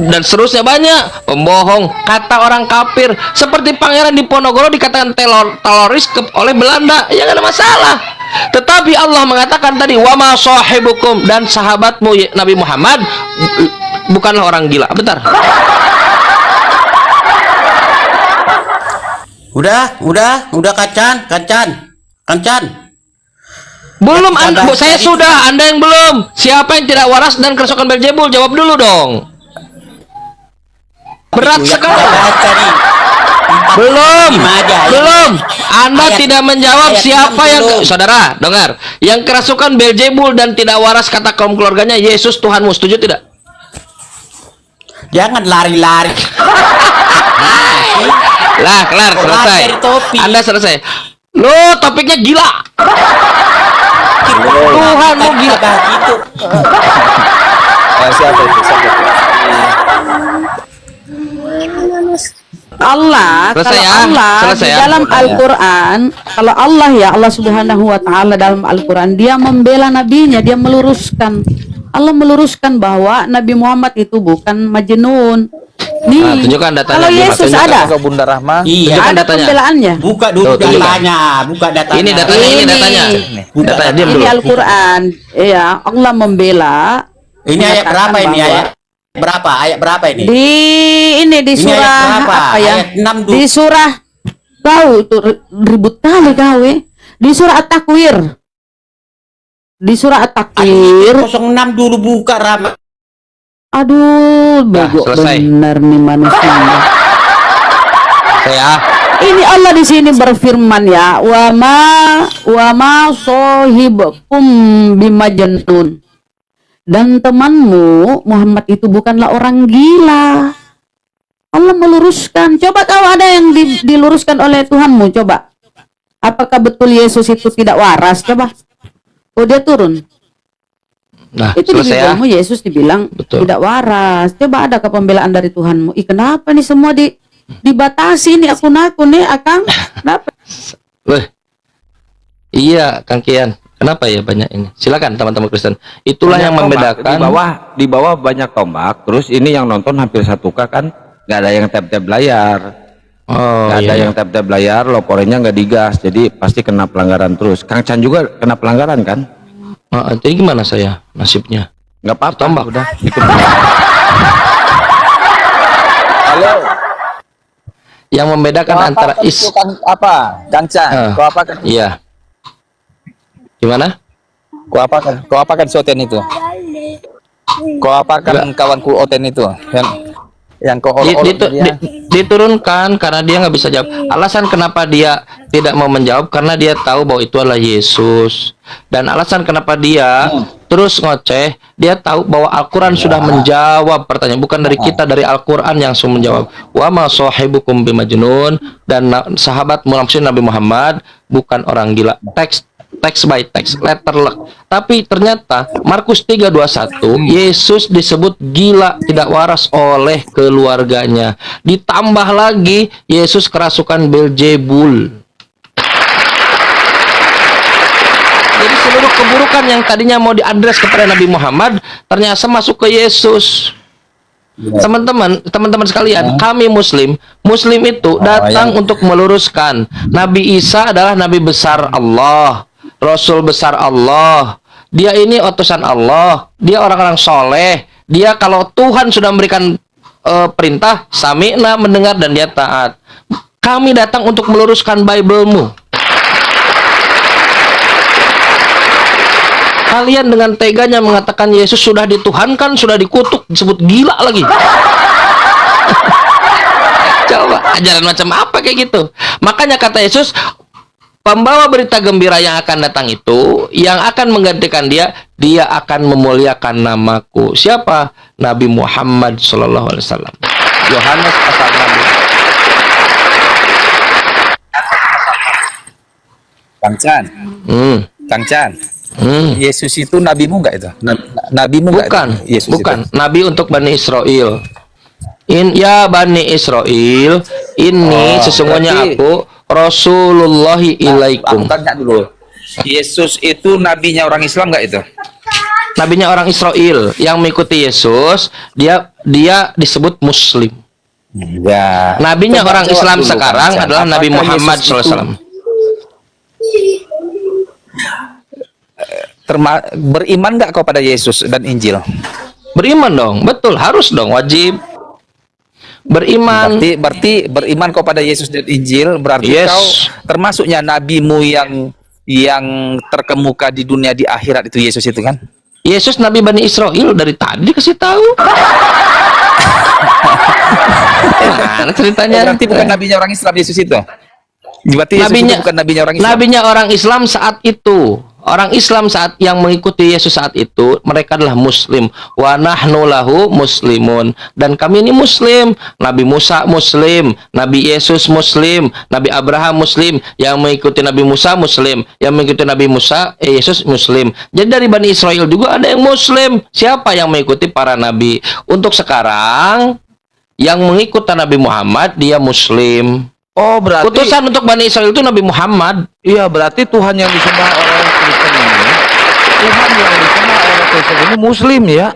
dan seterusnya banyak. Pembohong, kata orang kafir. Seperti pangeran Diponegoro dikatakan teroris oleh Belanda. Ya nggak ada masalah. Tetapi Allah mengatakan tadi, wa ma sahibukum, dan sahabatmu Nabi Muhammad bukanlah orang gila. Bentar. Udah Kancan. Belum Kita Anda, bahas saya tadi. sudah, Anda yang belum. Siapa yang tidak waras dan kerasukan Beelzebul? Jawab dulu dong. Berat Itu yang sekali. kita bahas tadi. Belum, Lima aja, ya. belum. Anda Ayat- tidak menjawab ayat siapa yang, 60. saudara, dengar, yang kerasukan Beelzebul dan tidak waras kata kaum keluarganya Yesus Tuhanmu, setuju tidak? Jangan lari-lari. Lah, kelar, Kok selesai. lari dari topi? Anda selesai. Lo topiknya gila. Tuhanmu gila. Gitu. Siapa itu? Allah, Selesai kalau ya? Allah Selesai di ya? dalam Al-Quran, kalau Allah ya Allah Subhanahu Wa Taala dalam Al-Quran, dia membela nabinya, dia meluruskan. Allah meluruskan bahwa Nabi Muhammad itu bukan majnun. Nih, Nah, tunjukkan datanya, kalau Dimas. Yesus Tunjukkan ada, Ke Bunda Rahma. Iya. Tunjukkan ada datanya. pembelaannya. Buka dulu Tuh, tunjukkan. datanya, buka datanya. Ini datanya, ini datanya. Buka Datanya, diam Ini dulu. Al-Quran, ya Allah membela. Ini ayat mengatakan berapa ini? bahwa Ayat berapa? Ayat berapa ini? di ini di Ini surah ayat berapa? apa ya? Ayat 6 dulu. Di surah kau itu ribut kali kau di surah At-Takwir. Di surah At-Takwir. 06 dulu buka Rama. Aduh, bego selesai. bener nih manusia. Saya Ini Allah di sini berfirman ya, wa ma sohibukum bimajnun. Dan temanmu Muhammad itu bukanlah orang gila. Allah meluruskan. Coba kau ada yang diluruskan oleh Tuhanmu, coba. Apakah betul Yesus itu tidak waras? Coba. Oh, dia turun. nah, Itu di selesai ya. Bibelmu Yesus dibilang Betul. tidak waras. Coba ada pembelaan dari Tuhanmu. Ih, kenapa nih semua dibatasi nih akun-akun nih, Akang? Kenapa? Weh. Iya, Kang Kian. Kenapa ya banyak ini? Silakan teman-teman Kristen. Itulah Banyak yang tombak. membedakan. Di bawah banyak tombak. Terus ini yang nonton hampir 1K kan, nggak ada yang tap-tap layar. Oh, Nggak ada iya. yang tap-tap layar, lopornya nggak digas, jadi pasti kena pelanggaran terus. Kang Chan juga kena pelanggaran kan? Jadi gimana saya nasibnya? Nggak apa-apa, Tombak. udah. Ikut. Halo. Yang membedakan antara apa? Kang Chan. Ah. Kau apakan? Iya. Gimana? Kau apakan? Kau apakan si Oten itu? Kau apakan kawanku Oten itu? Yang kau olok-olok dia? Diturunkan karena dia nggak bisa jawab. Alasan kenapa dia tidak mau menjawab karena dia tahu bahwa itu adalah Yesus. Dan alasan kenapa dia terus ngoceh, dia tahu bahwa Al-Quran sudah menjawab pertanyaan, bukan dari kita, dari Al-Quran yang sudah menjawab. Wa ma sahibukum bimajnun, dan sahabat maksud Nabi Muhammad bukan orang gila. Teks by teks, letter luck. Tapi ternyata Markus 3:21 Yesus disebut gila, tidak waras oleh keluarganya. Ditambah lagi Yesus kerasukan Beelzebul. Jadi seluruh keburukan yang tadinya mau diadres kepada Nabi Muhammad ternyata masuk ke Yesus. Teman-teman sekalian, kami Muslim itu datang untuk meluruskan. Nabi Isa adalah Nabi besar Allah, Rasul besar Allah. Dia ini utusan Allah. Dia orang-orang soleh. Dia kalau Tuhan sudah memberikan perintah, sami'na, mendengar, dan dia taat. Kami datang untuk meluruskan Bible-mu. Kalian dengan teganya mengatakan Yesus sudah dituhankan, sudah dikutuk, disebut gila lagi. Coba ajaran macam apa kayak gitu? Makanya kata Yesus, pembawa berita gembira yang akan datang itu, yang akan menggantikan dia akan memuliakan namaku. Siapa? Nabi Muhammad Sallallahu Alaihi Wasallam. Yohanes pasal 16. Kang Chan. Kang Chan. Yesus itu nabimu enggak itu? Nabimu enggak? Bukan, Yesus bukan. Itu? Nabi untuk Bani Israel. Ya Bani Israel, ini sesungguhnya berarti- aku Rasulullahi ilaikum. Aku tanya dulu. Yesus itu nabinya orang Islam enggak itu? Nabinya orang Israel yang mengikuti Yesus, dia disebut Muslim. Ya. Nabinya Coba orang jawab Islam dulu, sekarang Kang Chan. adalah Nabi Apakah Muhammad Yesus itu SAW. Beriman nggak kau pada Yesus dan Injil? Beriman dong, betul, harus dong, wajib. Beriman. Berarti beriman kau pada Yesus dan Injil berarti Yes. kau termasuknya nabimu yang terkemuka di dunia di akhirat itu Yesus itu kan? Yesus Nabi Bani Israel dari tadi kasih tahu. Mana ceritanya? Berarti bukan nabinya orang Islam Yesus itu. Berarti Yesus itu bukan nabinya orang Islam. Nabinya orang Islam saat itu. Orang Islam saat yang mengikuti Yesus saat itu, mereka adalah muslim. Wa nahnu lahu muslimun. Dan kami ini muslim. Nabi Musa muslim, Nabi Yesus muslim, Nabi Abraham muslim, yang mengikuti Nabi Musa muslim, yang mengikuti Nabi Musa Yesus muslim. Jadi dari Bani Israel juga ada yang muslim. Siapa yang mengikuti para nabi? Untuk sekarang yang mengikuti Nabi Muhammad dia muslim. Oh, berarti Utusan untuk Bani Israel itu Nabi Muhammad. iya, berarti Tuhan yang disembah oleh Kristen ini, Tuhan yang disembah oleh Kristen ini muslim ya.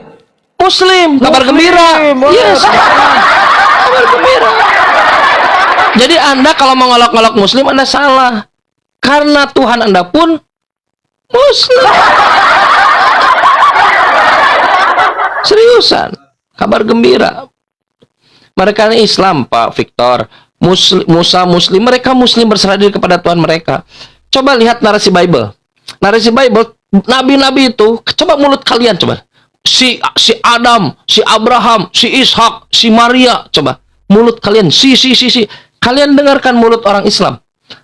Muslim, kabar gembira. Yes. Kabar gembira. Jadi Anda kalau mengolok-olok muslim Anda salah. Karena Tuhan Anda pun muslim. Seriusan. Kabar gembira. Mereka ini Islam, Pak Victor. Musa muslim, mereka muslim berserah diri kepada Tuhan mereka. Coba lihat narasi Bible. Narasi Bible, nabi-nabi itu, coba mulut kalian coba. Si Adam, si Abraham, si Ishak, si Maria, coba mulut kalian, si. Kalian dengarkan mulut orang Islam.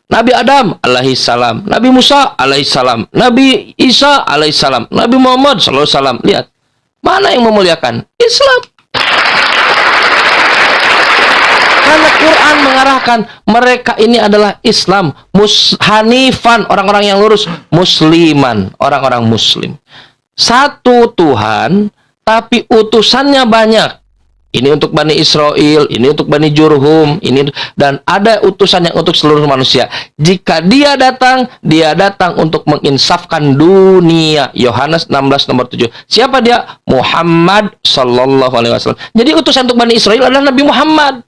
Nabi Adam alaihissalam, Nabi Musa alaihissalam, Nabi Isa alaihissalam, Nabi Muhammad sallallahu alaihi wasallam. Lihat, mana yang memuliakan? Islam. Karena Quran mengarahkan mereka ini adalah Islam, Hanifan, orang-orang yang lurus, musliman, orang-orang muslim. Satu Tuhan, tapi utusannya banyak. Ini untuk Bani Israel, ini untuk Bani Jurhum, ini, dan ada utusan yang untuk seluruh manusia. Jika dia datang untuk menginsafkan dunia. Yohanes 16 nomor 7. Siapa dia? Muhammad sallallahu alaihi wasallam. Jadi utusan untuk Bani Israel adalah Nabi Muhammad.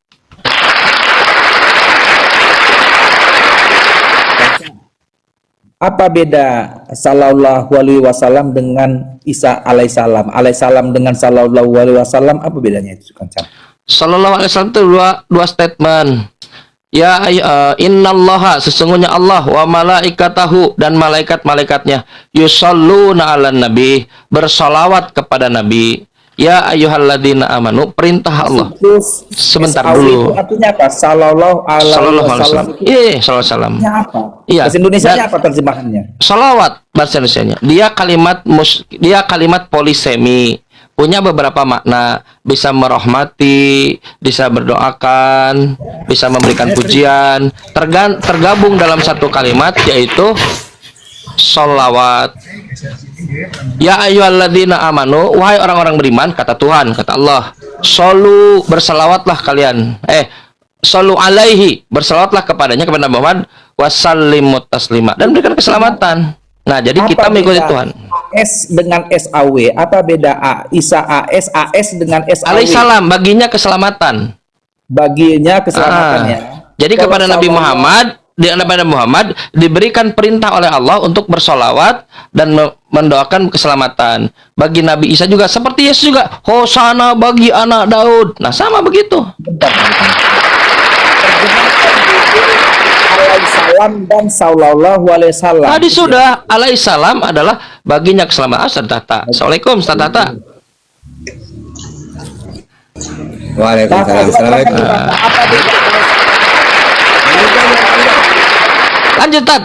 Apa beda sallallahu alaihi wasallam dengan Isa alaihissalam? Alaihissalam dengan sallallahu alaihi wasallam, apa bedanya itu kan? Sallallahu alaihi wasallam itu dua statement. Ya innallaha, sesungguhnya Allah, wa malaikatahu, dan malaikat-malaikatnya, yusalluna 'alan nabi, bersalawat kepada nabi. Ya ayyuhalladzina amanu, perintah Allah. Sebentar dulu. Itu artinya apa? Sallallahu alaihi wasallam. Iya, sallallahu alaihi wasallam. Apa? Iya. Bahasa Indonesianya apa terjemahannya? Salawat bahasa Indonesianya. Dia kalimat polisemi. Punya beberapa makna. Bisa merahmati, bisa berdoakan, bisa memberikan pujian. Tergabung dalam satu kalimat, yaitu sholawat. Ya ayyuhalladzina amanu, wahai orang-orang beriman, kata Tuhan, kata Allah, solu, bersalawatlah kalian, solu alaihi, bersalawatlah kepadanya, kepada Muhammad, wasallimut taslima, dan berikan keselamatan. Nah, jadi Apa kita mengikuti beda Tuhan. S dengan SAW, apa beda Isa AS dengan SAW? Alaihissalam, baginya keselamatan. Baginya keselamatannya. Jadi Kalau kepada Nabi salawat- Muhammad diberikan perintah oleh Allah untuk bersolawat dan mendoakan keselamatan. Bagi Nabi Isa juga seperti Yesus juga, Hosana bagi anak Daud. Nah, sama begitu. Alaihissalam dan sallallahu alaihi wasallam. Tadi sudah, alaihissalam adalah baginya keselamatan. Ustaz Tata. Assalamualaikum Ustaz Tata. Waalaikumsalam. Assalamualaikum. Lanjut Tat.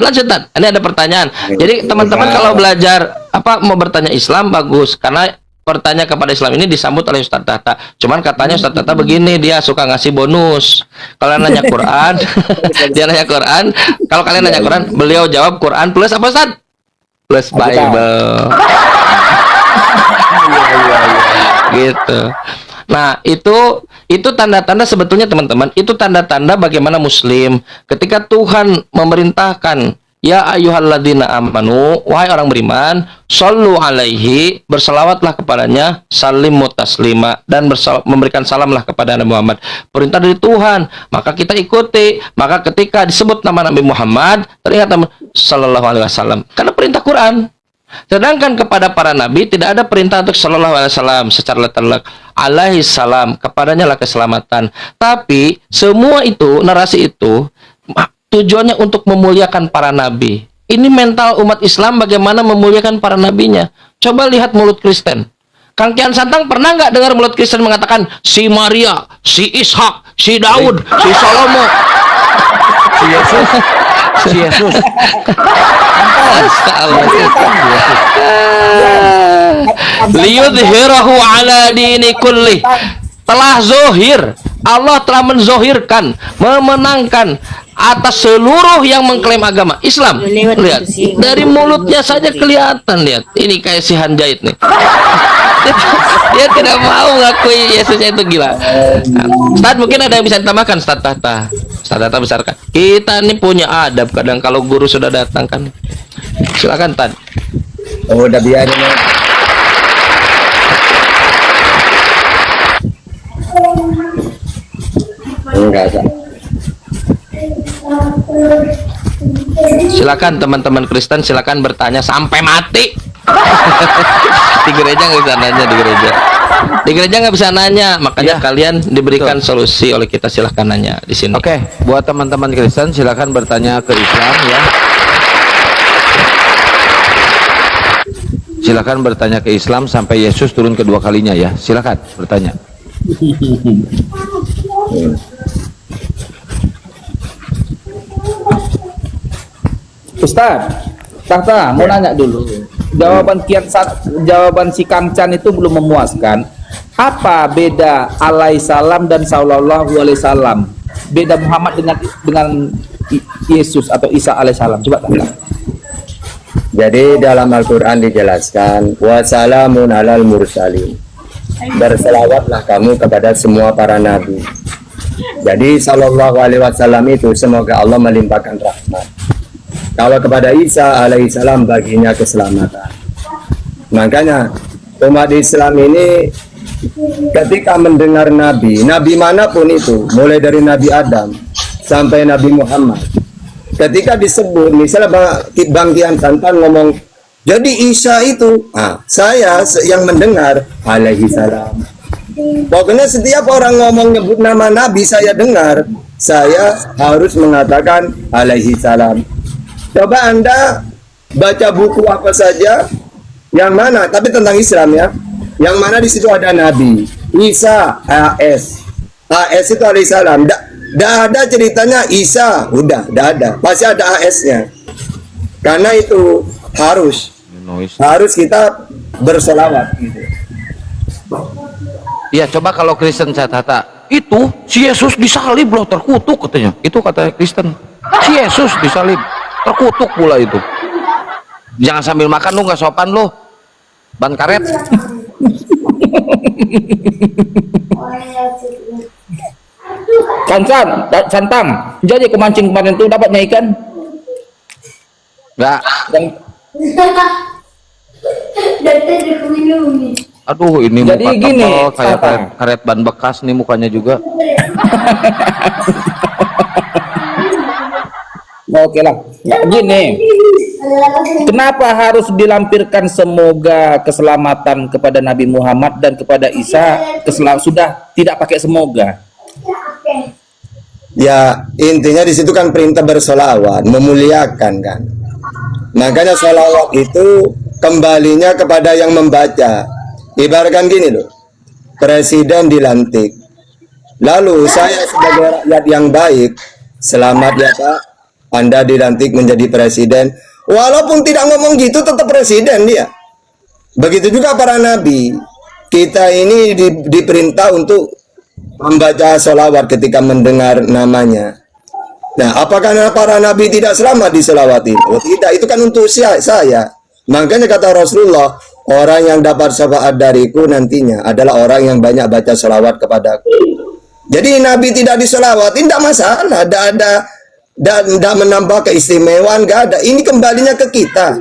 Ini ada pertanyaan. Jadi teman-teman kalau belajar mau bertanya Islam bagus, karena bertanya kepada Islam ini disambut oleh Ustaz Tata. Cuman katanya Ustaz Tata begini, dia suka ngasih bonus. Kalau nanya Quran, dia nanya Quran. Kalau kalian nanya Quran, beliau jawab Quran plus apa Ustaz? Plus Bible. Gitu. Nah, itu tanda-tanda sebetulnya teman-teman, itu tanda-tanda bagaimana muslim ketika Tuhan memerintahkan, ya ayyuhalladzina amanu, wahai orang beriman, shollu alaihi, berselawatlah kepadanya, sallimu taslima, dan memberikan salamlah kepada Nabi Muhammad. Perintah dari Tuhan, maka kita ikuti. Maka ketika disebut nama Nabi Muhammad, teringat nama sallallahu alaihi wasallam, karena perintah Quran. Sedangkan kepada para nabi tidak ada perintah untuk sallallahu alaihi wasallam secara letter alaihi salam, kepadanya lah keselamatan. Tapi semua itu, narasi itu tujuannya untuk memuliakan para nabi. Ini mental umat Islam bagaimana memuliakan para nabinya. Coba lihat mulut Kristen. Kang Kian Santang pernah nggak dengar mulut Kristen mengatakan si Maria, si Ishak, si Daud, si Salomo? Si Yesus. Si Yesus. Liyudhirahu ala dini kulli. Telah zohir, Allah telah menzohirkan, memenangkan atas seluruh yang mengklaim agama Islam. Lihat, dari mulutnya saja kelihatan. Lihat, ini kayak si Hanjait nih. Dia tidak mau ngakui Yesusnya itu gila. Ustaz, mungkin ada yang bisa ditambahkan, Ustaz Tata. Ustaz Tata besarkan. Kita ini punya adab kadang kalau guru sudah datang kan. Silakan, Tan. Oh, udah biarin ya. Enggak, Ustaz. Silakan teman-teman Kristen, silakan bertanya sampai mati. Di gereja nggak bisa nanya di gereja. Di gereja nggak bisa nanya, makanya kalian diberikan solusi oleh kita. Silahkan nanya di sini. Oke, buat teman-teman Kristen silakan bertanya ke Islam ya. Silakan bertanya ke Islam sampai Yesus turun kedua kalinya ya. Silakan bertanya. Ustaz, Tata mau nanya dulu. Jawaban si Kang Chan itu belum memuaskan. Apa beda alaihissalam dan sallallahu alaihi wasallam? Beda Muhammad dengan Yesus atau Isa alaihissalam. Coba tanya. Jadi dalam Al-Quran dijelaskan wassalamun alal mursalin, berselawatlah kamu kepada semua para nabi. Jadi sallallahu alaihi wasallam itu semoga Allah melimpahkan rahmat. Kalau kepada Isa alaihissalam baginya keselamatan. Makanya umat Islam ini ketika mendengar nabi manapun itu, mulai dari Nabi Adam sampai Nabi Muhammad, ketika disebut misalnya Bang Kian Santang ngomong jadi Isa itu, saya yang mendengar alaihissalam. Pokoknya setiap orang ngomong nyebut nama nabi saya dengar, saya harus mengatakan alaihissalam. Coba Anda baca buku apa saja, yang mana, tapi tentang Islam ya, yang mana di situ ada Nabi Isa, AS itu alaihissalam. Tidak ada ceritanya Isa, udah, tidak ada, pasti ada AS-nya. Karena itu harus kita berselawat. Gitu. Ya coba kalau Kristen saya Tata, itu si Yesus disalib loh, terkutuk katanya. Itu kata Kristen. Si Yesus disalib, terkutuk pula itu. Jangan sambil makan lu, nggak sopan lu. Ban karet. Santang, jadi kemancing kemarin itu dapatnya ikan? Enggak. Aduh, ini jadi muka gini, tebal, kayak karet ban bekas nih mukanya juga. Oke lah, gini. Kenapa harus dilampirkan semoga keselamatan kepada Nabi Muhammad dan kepada Isa sudah tidak pakai semoga? Ya intinya di situ kan perintah bersolawat, memuliakan kan. Makanya solawat itu kembalinya kepada yang membaca. Ibaratkan gini loh, presiden dilantik, lalu saya sebagai rakyat yang baik, selamat ya Pak, Anda dilantik menjadi presiden. Walaupun tidak ngomong gitu tetap presiden dia. Begitu juga para nabi. Kita ini diperintah untuk membaca sholawat ketika mendengar namanya. Nah, apakah para nabi tidak selamat diselawati? Oh tidak, itu kan untuk saya. Makanya kata Rasulullah, orang yang dapat syafaat dariku nantinya adalah orang yang banyak baca sholawat kepadaku. Jadi nabi tidak diselawati, tidak masalah, tidak menambah keistimewaan, nggak ada. Ini kembalinya ke kita,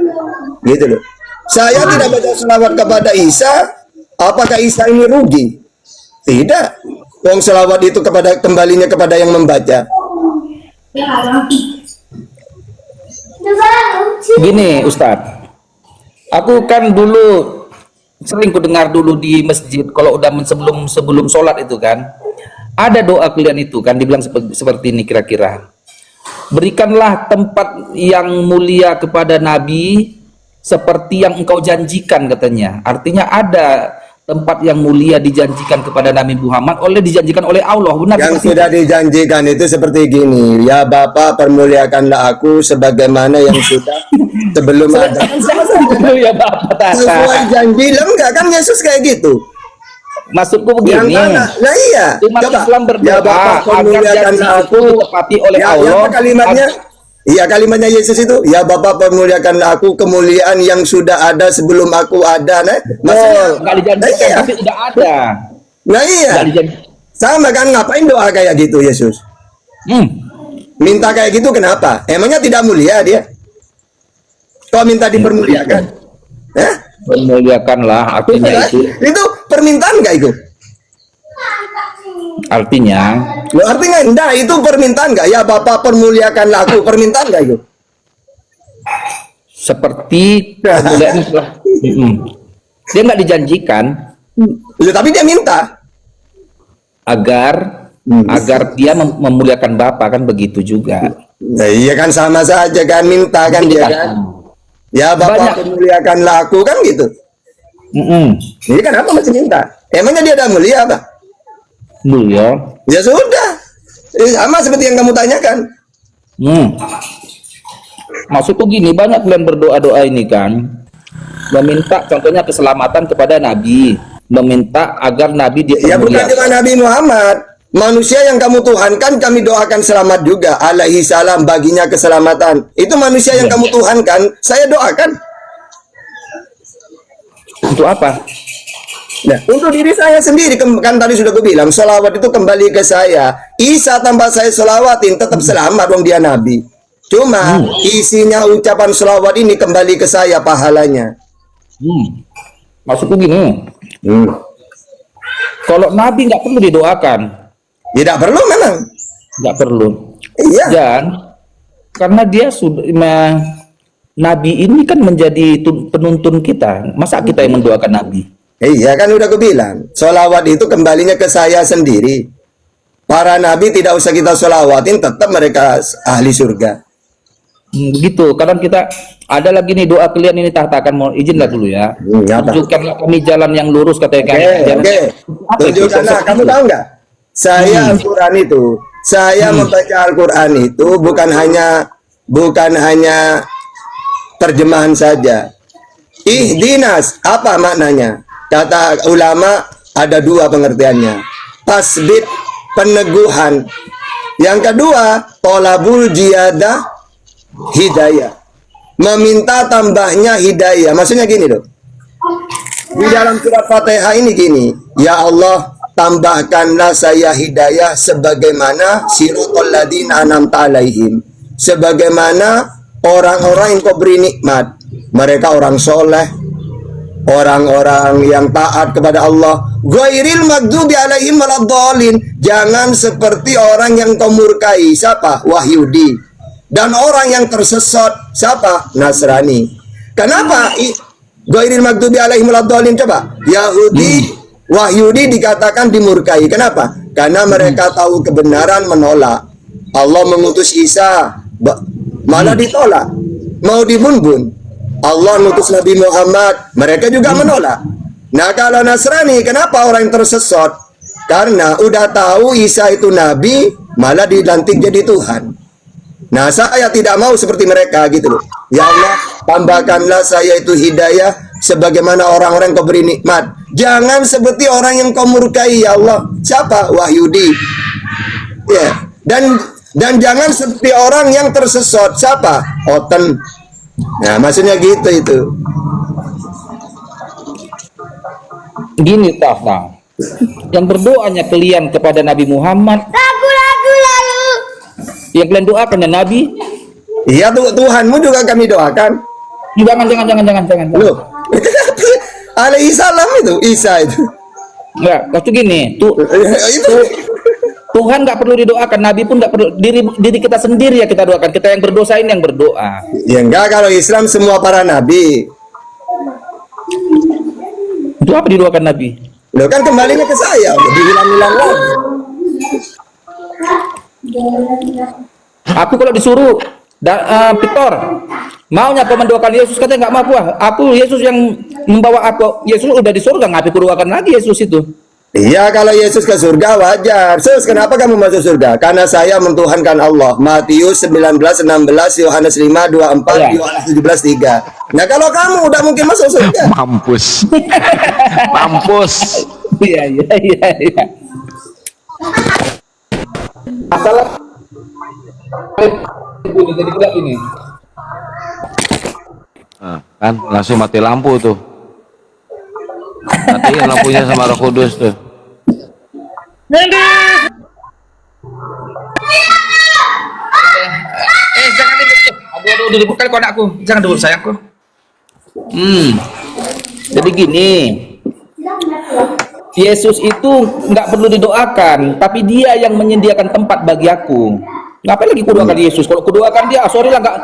gitu loh. Saya tidak baca sholawat kepada Isa, apakah Isa ini rugi? Tidak. Wong sholawat itu kembalinya kepada yang membaca. Gini Ustadz, aku kan dulu sering ku dengar dulu di masjid kalau udah sebelum sholat itu kan ada doa kalian itu kan dibilang seperti ini kira-kira, berikanlah tempat yang mulia kepada Nabi seperti yang engkau janjikan katanya. Artinya ada tempat yang mulia dijanjikan kepada Nabi Muhammad dijanjikan oleh Allah. Benar Yang seperti sudah dijanjikan itu seperti gini, ya Bapa permuliakanlah aku sebagaimana yang sudah sebelum ada. itu ya Bapak Tata. Sesuai janji lah, enggak kan Yesus kayak gitu. Maksudku Yang begini. mana? Nah iya. Umat Coba. Islam berdoa Ya Bapa agar permuliakanlah janji aku. itu ditepati oleh Ya, Allah. apa kalimatnya? Iya kalimatnya Yesus itu, ya Bapa permuliakanlah aku kemuliaan yang sudah ada sebelum aku ada. Nah, maksudnya Nggak dijanjikan, nah, iya. tapi udah ada. Nah iya. Nggak dijanjikan. Sama kan, ngapain doa kayak gitu Yesus? Minta kayak gitu kenapa? Emangnya tidak mulia dia? Kau minta dipermuliakan? Hah? Permuliakanlah artinya itu. Itu permintaan nggak itu? Artinya Lo artinya enggak, itu permintaan nggak? Ya Bapak permuliakanlah aku, permintaan nggak itu? seperti kemuliaan telah. Dia nggak dijanjikan Loh, tapi dia minta. agar dia memuliakan Bapa, kan begitu juga. Nah, iya kan sama saja kan, minta kan dia kan. Ya Bapak Banyak. permuliakanlah aku kan gitu. Ini kan apa masih minta? Emangnya dia ada mulia apa? Mulia. Ya sudah. Sama seperti yang kamu tanyakan. Maksudku gini, banyak kalian berdoa-doa ini kan, meminta contohnya keselamatan kepada Nabi, meminta agar Nabi Ya bukan dipermuliakan. cuma Nabi Muhammad, manusia yang kamu tuhankan kami doakan selamat juga. Alaihi salam, baginya keselamatan. Itu manusia yang kamu tuhankan, saya doakan. Untuk apa? Nah, untuk diri saya sendiri, kan tadi sudah gue bilang, sholawat itu kembali ke saya. Isa tanpa saya sholawatin tetap selamat, dong dia Nabi. Cuma isinya ucapan sholawat ini kembali ke saya pahalanya. Maksudku gini, kalau Nabi nggak perlu didoakan, Tidak perlu memang. nggak perlu. Iya. Dan karena dia sudah Nabi ini kan menjadi penuntun kita, masa kita yang mendoakan Nabi? Iya kan udah gue bilang, sholawat itu kembalinya ke saya sendiri. Para nabi tidak usah kita sholawatin, tetap mereka ahli surga. Begitu. Kadang kita ada lagi nih doa kalian ini tahtakan, mau izinlah dulu ya. Apa? Tunjukkanlah kami jalan yang lurus, katanya kami. Oke. Tunjukkanlah, kamu tahu nggak? Saya Al-Quran itu, saya membaca Al-Quran itu bukan hanya terjemahan saja. Ihdinas, apa maknanya? Kata ulama ada dua pengertiannya. Tasbit, peneguhan. Yang kedua, tolabul jiyadah, hidayah. Meminta tambahnya hidayah. Maksudnya gini loh. Di dalam surat Fatihah ini gini, ya Allah, tambahkanlah saya hidayah sebagaimana siratal ladzina an'amta alaihim. Sebagaimana orang-orang yang kau beri nikmat. Mereka orang soleh, orang-orang yang taat kepada Allah. Ghairil maghdubi alaihim waladdallin. Jangan seperti orang yang kau murkai. Siapa? Wahyudi. Dan orang yang tersesat. Siapa? Nasrani. Kenapa? Ghairil maghdubi alaihim waladdallin. Coba. Yahudi, Wahyudi dikatakan dimurkai. Kenapa? Karena mereka tahu kebenaran, menolak. Allah mengutus Isa, malah ditolak. Mau dibun-bun. Allah mengutus Nabi Muhammad, mereka juga menolak. Nah kalau Nasrani, kenapa orang yang tersesat? Karena udah tahu Isa itu Nabi, malah dilantik jadi Tuhan. Nah saya tidak mau seperti mereka gitu loh. Ya Allah, tambahkanlah saya itu hidayah sebagaimana orang-orang kau beri nikmat. Jangan seperti orang yang kau murkai ya Allah. Siapa? Wahyudi. Ya. Dan jangan seperti orang yang tersesat. Siapa? Oten. Nah, maksudnya gitu itu. Gini Tahta, yang berdoanya kalian kepada Nabi Muhammad, yang kalian doakan ya Nabi. Iya Tuhanmu juga kami doakan. Jangan. Loh. Alaihi salam itu, Isa itu. Enggak, waktu gini, Itu. Tuhan nggak perlu didoakan, Nabi pun nggak perlu, diri kita sendiri ya kita doakan. Kita yang berdosa ini yang berdoa. Ya enggak, kalau Islam semua para nabi. Itu apa didoakan Nabi? Loh kan kembalinya ke saya, diulang-ulang lagi. Aku kalau disuruh Victor, maunya kau mendoakan Yesus, katanya nggak mampu. Aku Yesus yang membawa aku, Yesus udah di surga, ngapain aku doakan lagi Yesus itu? Iya, kalau Yesus ke surga wajar. Sus, kenapa kamu masuk surga? Karena saya mentuhankan Allah. Matius 19:16, Yohanes 5:24, Ya. Yohanes 17:3. Nah, kalau kamu udah mungkin masuk surga. Mampus. Mampus. Iya. Masalah ini jadi gelap ini. Nah, kan langsung mati lampu tuh. Matiin lampunya sama Roh Kudus tuh. Jangan dibuk. Aduh, dibuka kau anakku. Jangan dulu sayangku. Jadi gini. Yesus itu nggak perlu didoakan, tapi dia yang menyediakan tempat bagi aku. Ngapain lagi kudoakan Yesus? Kalau kudoakan dia, sorry lah nggak.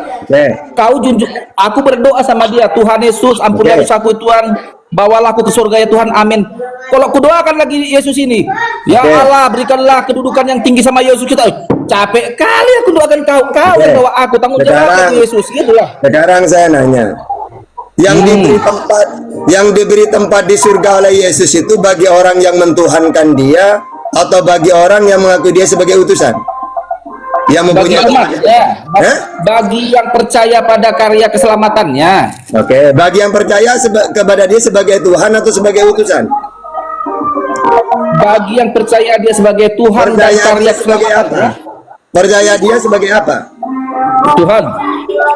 Kau junjung, aku berdoa sama dia, Tuhan Yesus, ampunilah dosaku Tuhan, bawalah aku ke surga ya Tuhan, amin. Kalau kudoakan lagi Yesus ini, ya Allah berikanlah kedudukan yang tinggi sama Yesus kita. Capek kali aku doakan kau yang bawa aku, tanggung jawab Yesus, gitulah. Sekarang saya nanya, yang diberi tempat di surga oleh Yesus itu bagi orang yang mentuhankan dia atau bagi orang yang mengaku dia sebagai utusan? Yang mempunyai bagi yang percaya pada karya keselamatannya. Oke, bagi yang percaya kepada dia sebagai Tuhan atau sebagai utusan? Bagi yang percaya dia sebagai Tuhan dan karya keselamatannya. Percaya dia sebagai apa? Tuhan.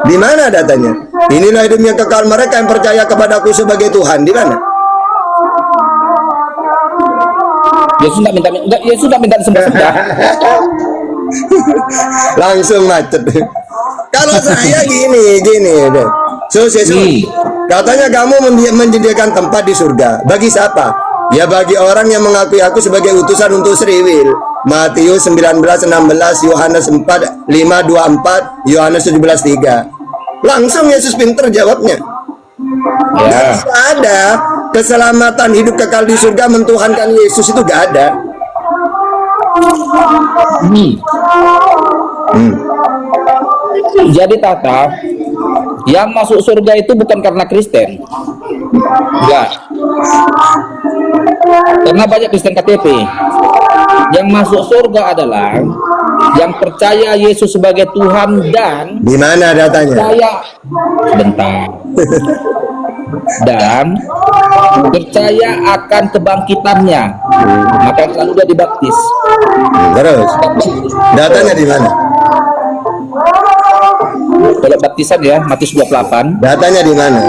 Di mana datanya? Inilah hidup yang kekal mereka yang percaya kepadaku sebagai Tuhan. Di mana? Yesus tidak minta sembah-sembah. Langsung macet. Kalau saya gini deh. Yesus, katanya kamu menyediakan tempat di surga. Bagi siapa? Ya bagi orang yang mengakui aku sebagai utusan untuk Sri Will. Matius 19:16, Yohanes 5:24, Yohanes 17:3. Langsung Yesus pinter jawabnya. Ya. Gak ada keselamatan hidup kekal di surga mentuhankan Yesus, itu gak ada. Jadi Tata, yang masuk surga itu bukan karena Kristen, enggak, karena banyak Kristen KTP. Yang masuk surga adalah yang percaya Yesus sebagai Tuhan dan di mana datanya? Percaya, bentar, dan percaya akan kebangkitannya, maka lalu dia dibaptis. Terus datanya di mana? Kalau baptisan ya Matius 28. Datanya di mana?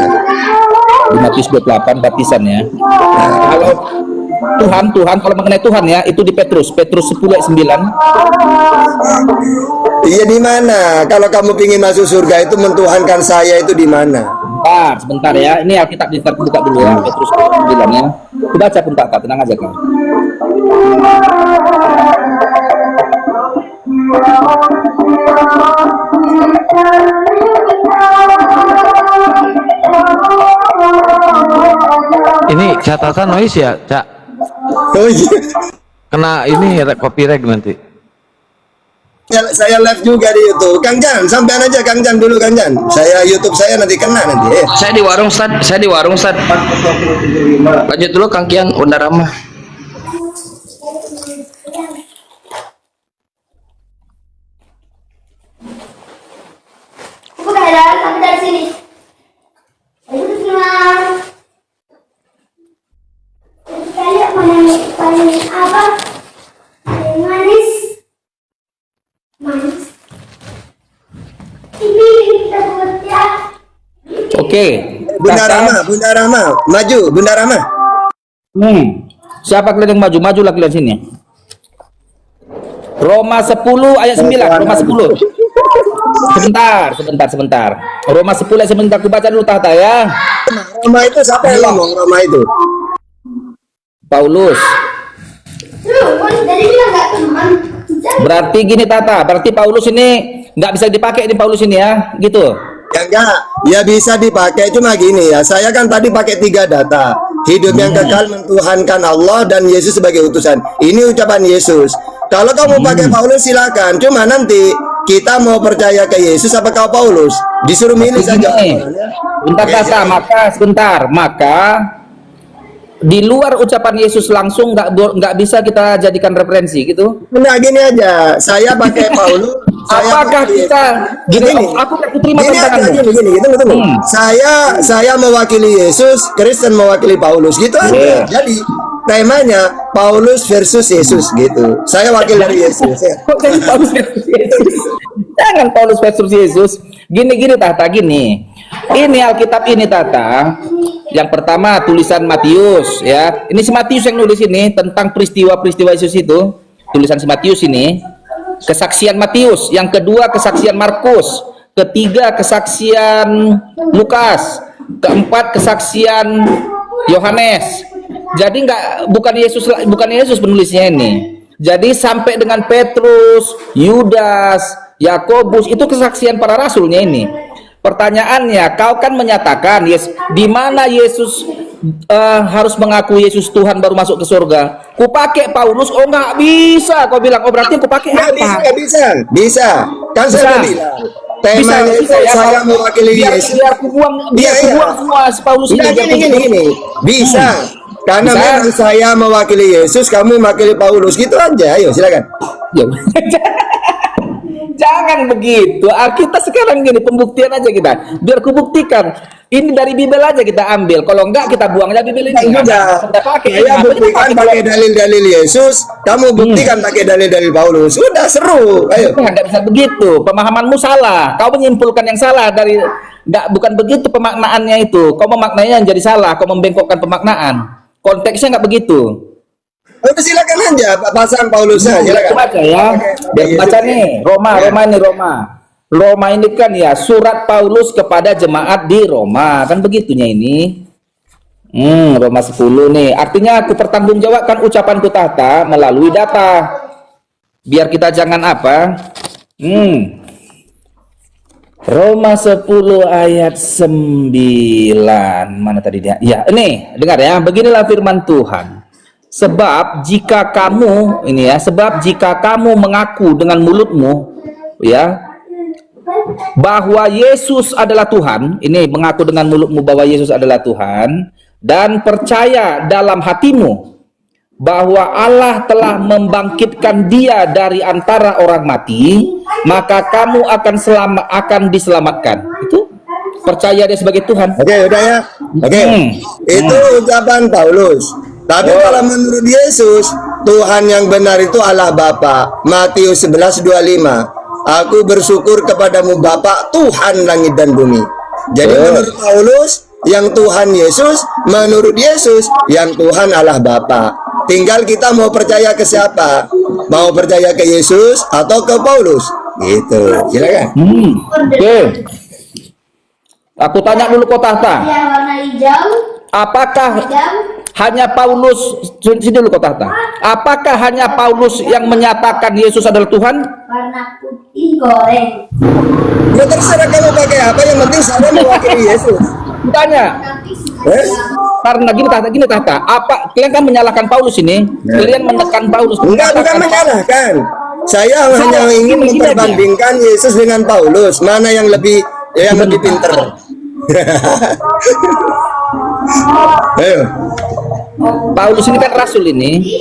Di Matius 28 baptisannya. Kalau Tuhan, kalau mengenai Tuhan ya, itu di Petrus 10:9. Iya, di mana? Kalau kamu ingin masuk surga itu mentuhankan saya, itu di mana? Sebentar ya. Ini Alkitab buka dulu ya, Petrus 10:9 ya. Aku baca pun Kak, tenang aja Kak. Ini catatan noise ya, Cak? Oh iya. Kena ini copyright nanti. Ya, saya live juga di YouTube. Kang Jan, sampean aja Kang Jan dulu Kang Jan. Saya YouTube saya nanti kena nanti. Saya di warung Ustad. Lanjut dulu Kang Kian, Unda Ramah. Aku ada, tapi dari sini. Ayo ke sini. Kalian paling apa? Paling manis. Ini kita buat ya. Oke. Bunda Rama, maju Bunda Rama. Siapa kalian yang maju? Majulah kalian sini. Roma 10 ayat 9. Roma 10. Sebentar. Roma 10 ayat 9, aku baca dulu Tata ya. Roma itu siapa yang ngomong Roma itu? Paulus. Dari bilang nggak teman. Berarti gini Tata, berarti Paulus ini nggak bisa dipakai di Paulus ini ya, gitu. Ya enggak, ya bisa dipakai, cuma gini ya. Saya kan tadi pakai 3 data. Hidup yang kekal mentuhankan Allah dan Yesus sebagai utusan. Ini ucapan Yesus. Kalau kamu pakai Paulus silakan, cuma nanti kita mau percaya ke Yesus apa kau Paulus? Disuruh milih saja. Bentar kata, maka di luar ucapan Yesus langsung nggak bisa kita jadikan referensi gitu. Nah gini aja, saya pakai Paulus. Apakah kita gini? Aku terima tantanganmu. Gini, tunggu. Saya mewakili Yesus, Kristen mewakili Paulus, gitu aja. Jadi temanya Paulus versus Yesus gitu. Saya wakil dari Yesus. Ya. Kok jadi Paulus versus Yesus? Jangan Paulus versus Yesus. Gini Tata, gini. Ini Alkitab ini Tata. Yang pertama tulisan Matius ya. Ini si Matius yang nulis ini tentang peristiwa-peristiwa Yesus itu. Tulisan si Matius ini. Kesaksian Matius. Yang kedua kesaksian Markus. Ketiga kesaksian Lukas. Keempat kesaksian Yohanes. Jadi bukan Yesus penulisnya ini. Jadi sampai dengan Petrus, Yudas, Yakobus itu kesaksian para rasulnya ini. Pertanyaannya, kau kan menyatakan di mana Yesus harus mengaku Yesus Tuhan baru masuk ke surga. Ku pakai Paulus, oh nggak bisa. Kau bilang, oh berarti ku pakai apa? Bisa. Kan saya bilang. Temanya bisa, ya, saya mewakili Yesus. Biar ku buang semua Paulus ini. Gini. Bisa. Karena memang saya mewakili Yesus, kamu mewakili Paulus, gitu aja. Ayo silakan. Jangan begitu. Kita sekarang gini, pembuktian aja kita. Biar ku buktikan. Ini dari Bibel aja kita ambil. Kalau enggak kita buang aja Bibel ini. Saya buktikan pakai dalil-dalil Yesus, kamu buktikan pakai dalil-dalil Paulus. Sudah seru. Ayo. Enggak bisa begitu. Pemahamanmu salah. Kau menyimpulkan yang salah dari bukan begitu pemaknaannya itu. Kau memaknainya yang jadi salah. Kau membengkokkan pemaknaan. Konteksnya enggak begitu. Udah silakan aja pasang Paulusnya, silakan. Baca ya. Baca nih, Roma ini kan ya surat Paulus kepada jemaat di Roma, kan begitunya ini. Roma 10 nih. Artinya aku pertanggungjawabkan ucapanku Tata melalui data. Biar kita jangan apa? Roma 10 ayat 9. Mana tadi dia? Ya, ini dengar ya. Beginilah firman Tuhan. Sebab jika kamu mengaku dengan mulutmu ya bahwa Yesus adalah Tuhan, ini mengaku dengan mulutmu bahwa Yesus adalah Tuhan, dan percaya dalam hatimu bahwa Allah telah membangkitkan dia dari antara orang mati, maka kamu akan diselamatkan. Itu percaya dia sebagai Tuhan. Oke, udah ya. Oke. Itu ucapan Paulus. Tapi kalau menurut Yesus, Tuhan yang benar itu Allah Bapa. Matius 11:25. Aku bersyukur kepadamu Bapa, Tuhan langit dan bumi. Jadi menurut Paulus, yang Tuhan Yesus, menurut Yesus, yang Tuhan Allah Bapa. Tinggal kita mau percaya ke siapa? Mau percaya ke Yesus atau ke Paulus? Gitu. Silakan. Oke. Aku tanya dulu kok Tata. Yang warna hijau. Apakah hanya Paulus, sini dulu kok Tata. Apakah hanya Paulus yang menyatakan Yesus adalah Tuhan? Warna putih goreng. Ya terserah kamu pakai apa, yang penting saya mewakili Yesus. Tanya. Karena gini Tata. Apa kalian kan menyalahkan Paulus ini? Kalian menekan Paulus. Enggak, bukan menyalahkan. Saya hanya ingin memperbandingkan Yesus dengan Paulus. Mana yang lebih pintar? Ayo. Paulus ini kan rasul ini.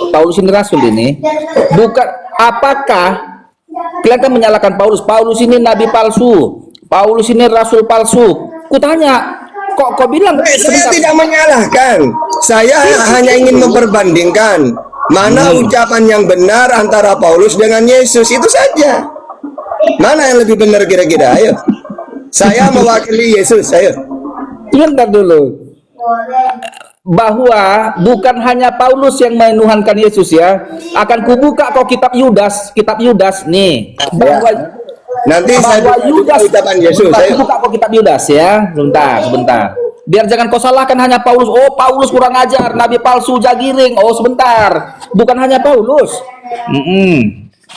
Bukan apakah kalian kan menyalahkan Paulus? Paulus ini nabi palsu. Paulus ini rasul palsu. Kutanya, kok bilang saya tidak menyalahkan. Saya hanya ingin memperbandingkan mana ucapan yang benar antara Paulus dengan Yesus, itu saja. Mana yang lebih benar kira-kira? Ayo. Saya mewakili Yesus, ayo. Bentar dulu. Bahwa bukan hanya Paulus yang menuhankan Yesus ya. Akan kubuka kok kitab Yudas nih. Bahwa nanti saya Yudas ucapan Yesus. Saya buka kok kitab Yudas ya. Sebentar. Biar jangan kau salahkan hanya Paulus. Oh, Paulus kurang ajar, nabi palsu, jagiring. Oh, sebentar. Bukan hanya Paulus.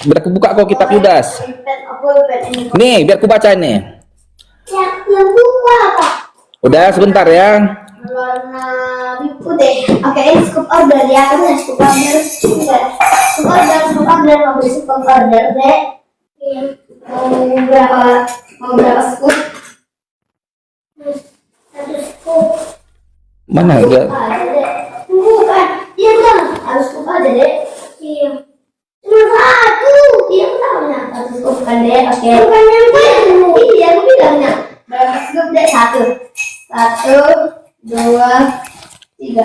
Biar aku buka kok kitab Yudas. Nih, biar aku baca nih. Yang buku apa? Udah sebentar ya. Warna biru deh. Oke, ini scoop order ya. Kan scoop order. Scoop order. Mobil scoop order deh. Mau berapa scoop? Satu scoop. Mana udah? Aja deh. Bukan. Iya betul. Harus scoop aja deh. Iya. Cuma satu. Iya betul. Satu scoop kan deh. Oke. Bukan yang itu. Iya aku bilangnya. Berapa scoop deh? Satu. 1, 2, 3.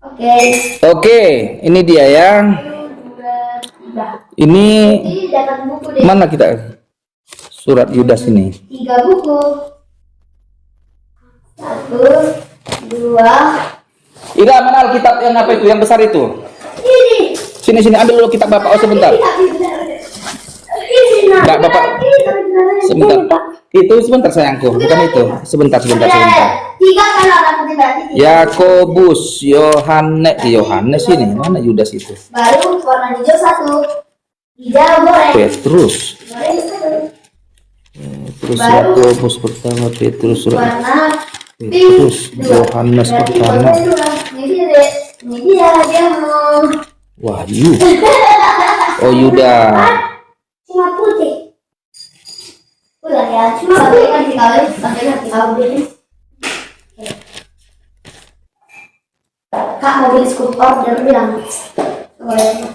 Oke. Oke, ini dia ya. 1, 2, 3. Ini Ini dapat buku deh. mana kita? Surat Yudas ini. 3 buku. 1, 2. Ira, mana Alkitab yang apa itu? Yang besar itu? Ini. Sini ambil dulu kitab Bapak. Oh, sebentar. Ini. Enggak, Bapak. Sebentar. Itu sebentar sayangku, bukan itu. Sebentar. 3 kalau dapat berarti 3. Yakobus, Yohanes ini. Mana Yudas itu? Baru warna hijau 1. Hijau boleh. Petrus. Boleh 1. Petrus, Yakobus pertama, Petrus, Warna Petrus, pink 2. Yohanes Berarti pertama. boleh 2. Ini dia mau Wahyu. Oh, Yudas. cuma putih. Udah ya, cuma kan dikawin. Kak mau beli scoop order bilang. Boleh.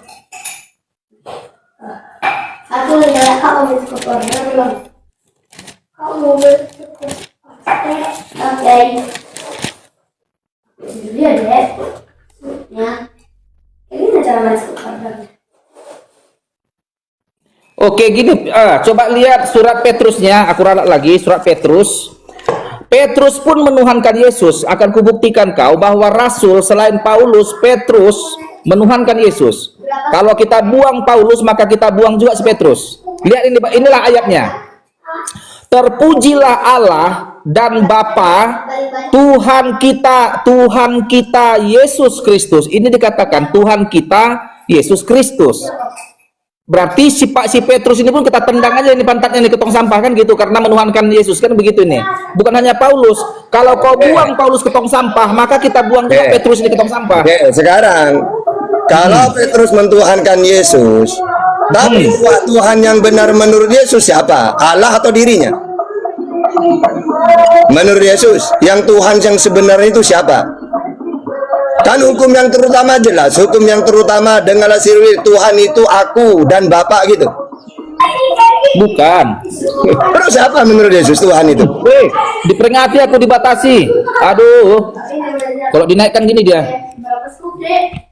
Aku lihat kak mau beli scoop order bilang. Kak mau beli scoop order. Oke. Dia deh. Ya. Ini cara main scoop order. Oke, gini, coba lihat surat Petrusnya, aku ralat lagi, surat Petrus. Petrus pun menuhankan Yesus. Akan kubuktikan kau bahwa rasul selain Paulus, Petrus menuhankan Yesus. Kalau kita buang Paulus, maka kita buang juga si Petrus. Lihat ini, inilah ayatnya. Terpujilah Allah dan Bapa Tuhan kita Yesus Kristus. Ini dikatakan Tuhan kita Yesus Kristus. Berarti si Petrus ini pun kita tendang aja ini pantatnya nih ke tong sampah kan gitu, karena menuhankan Yesus kan begitu ini. Bukan hanya Paulus. Kalau kau buang Paulus ke tong sampah, maka kita buang juga Petrus ini ke tong sampah. Oke, sekarang kalau Petrus mentuhankan Yesus, tapi Tuhan yang benar menurut Yesus siapa? Allah atau dirinya? Menurut Yesus, yang Tuhan yang sebenarnya itu siapa? Kan hukum yang terutama jelas, hukum yang terutama dengarlah sirwi Tuhan itu aku dan Bapa gitu. Bukan. Terus siapa menurut Yesus Tuhan itu? Diperingati aku dibatasi. Aduh. Kalau dinaikkan gini dia. Berapa scoop deh?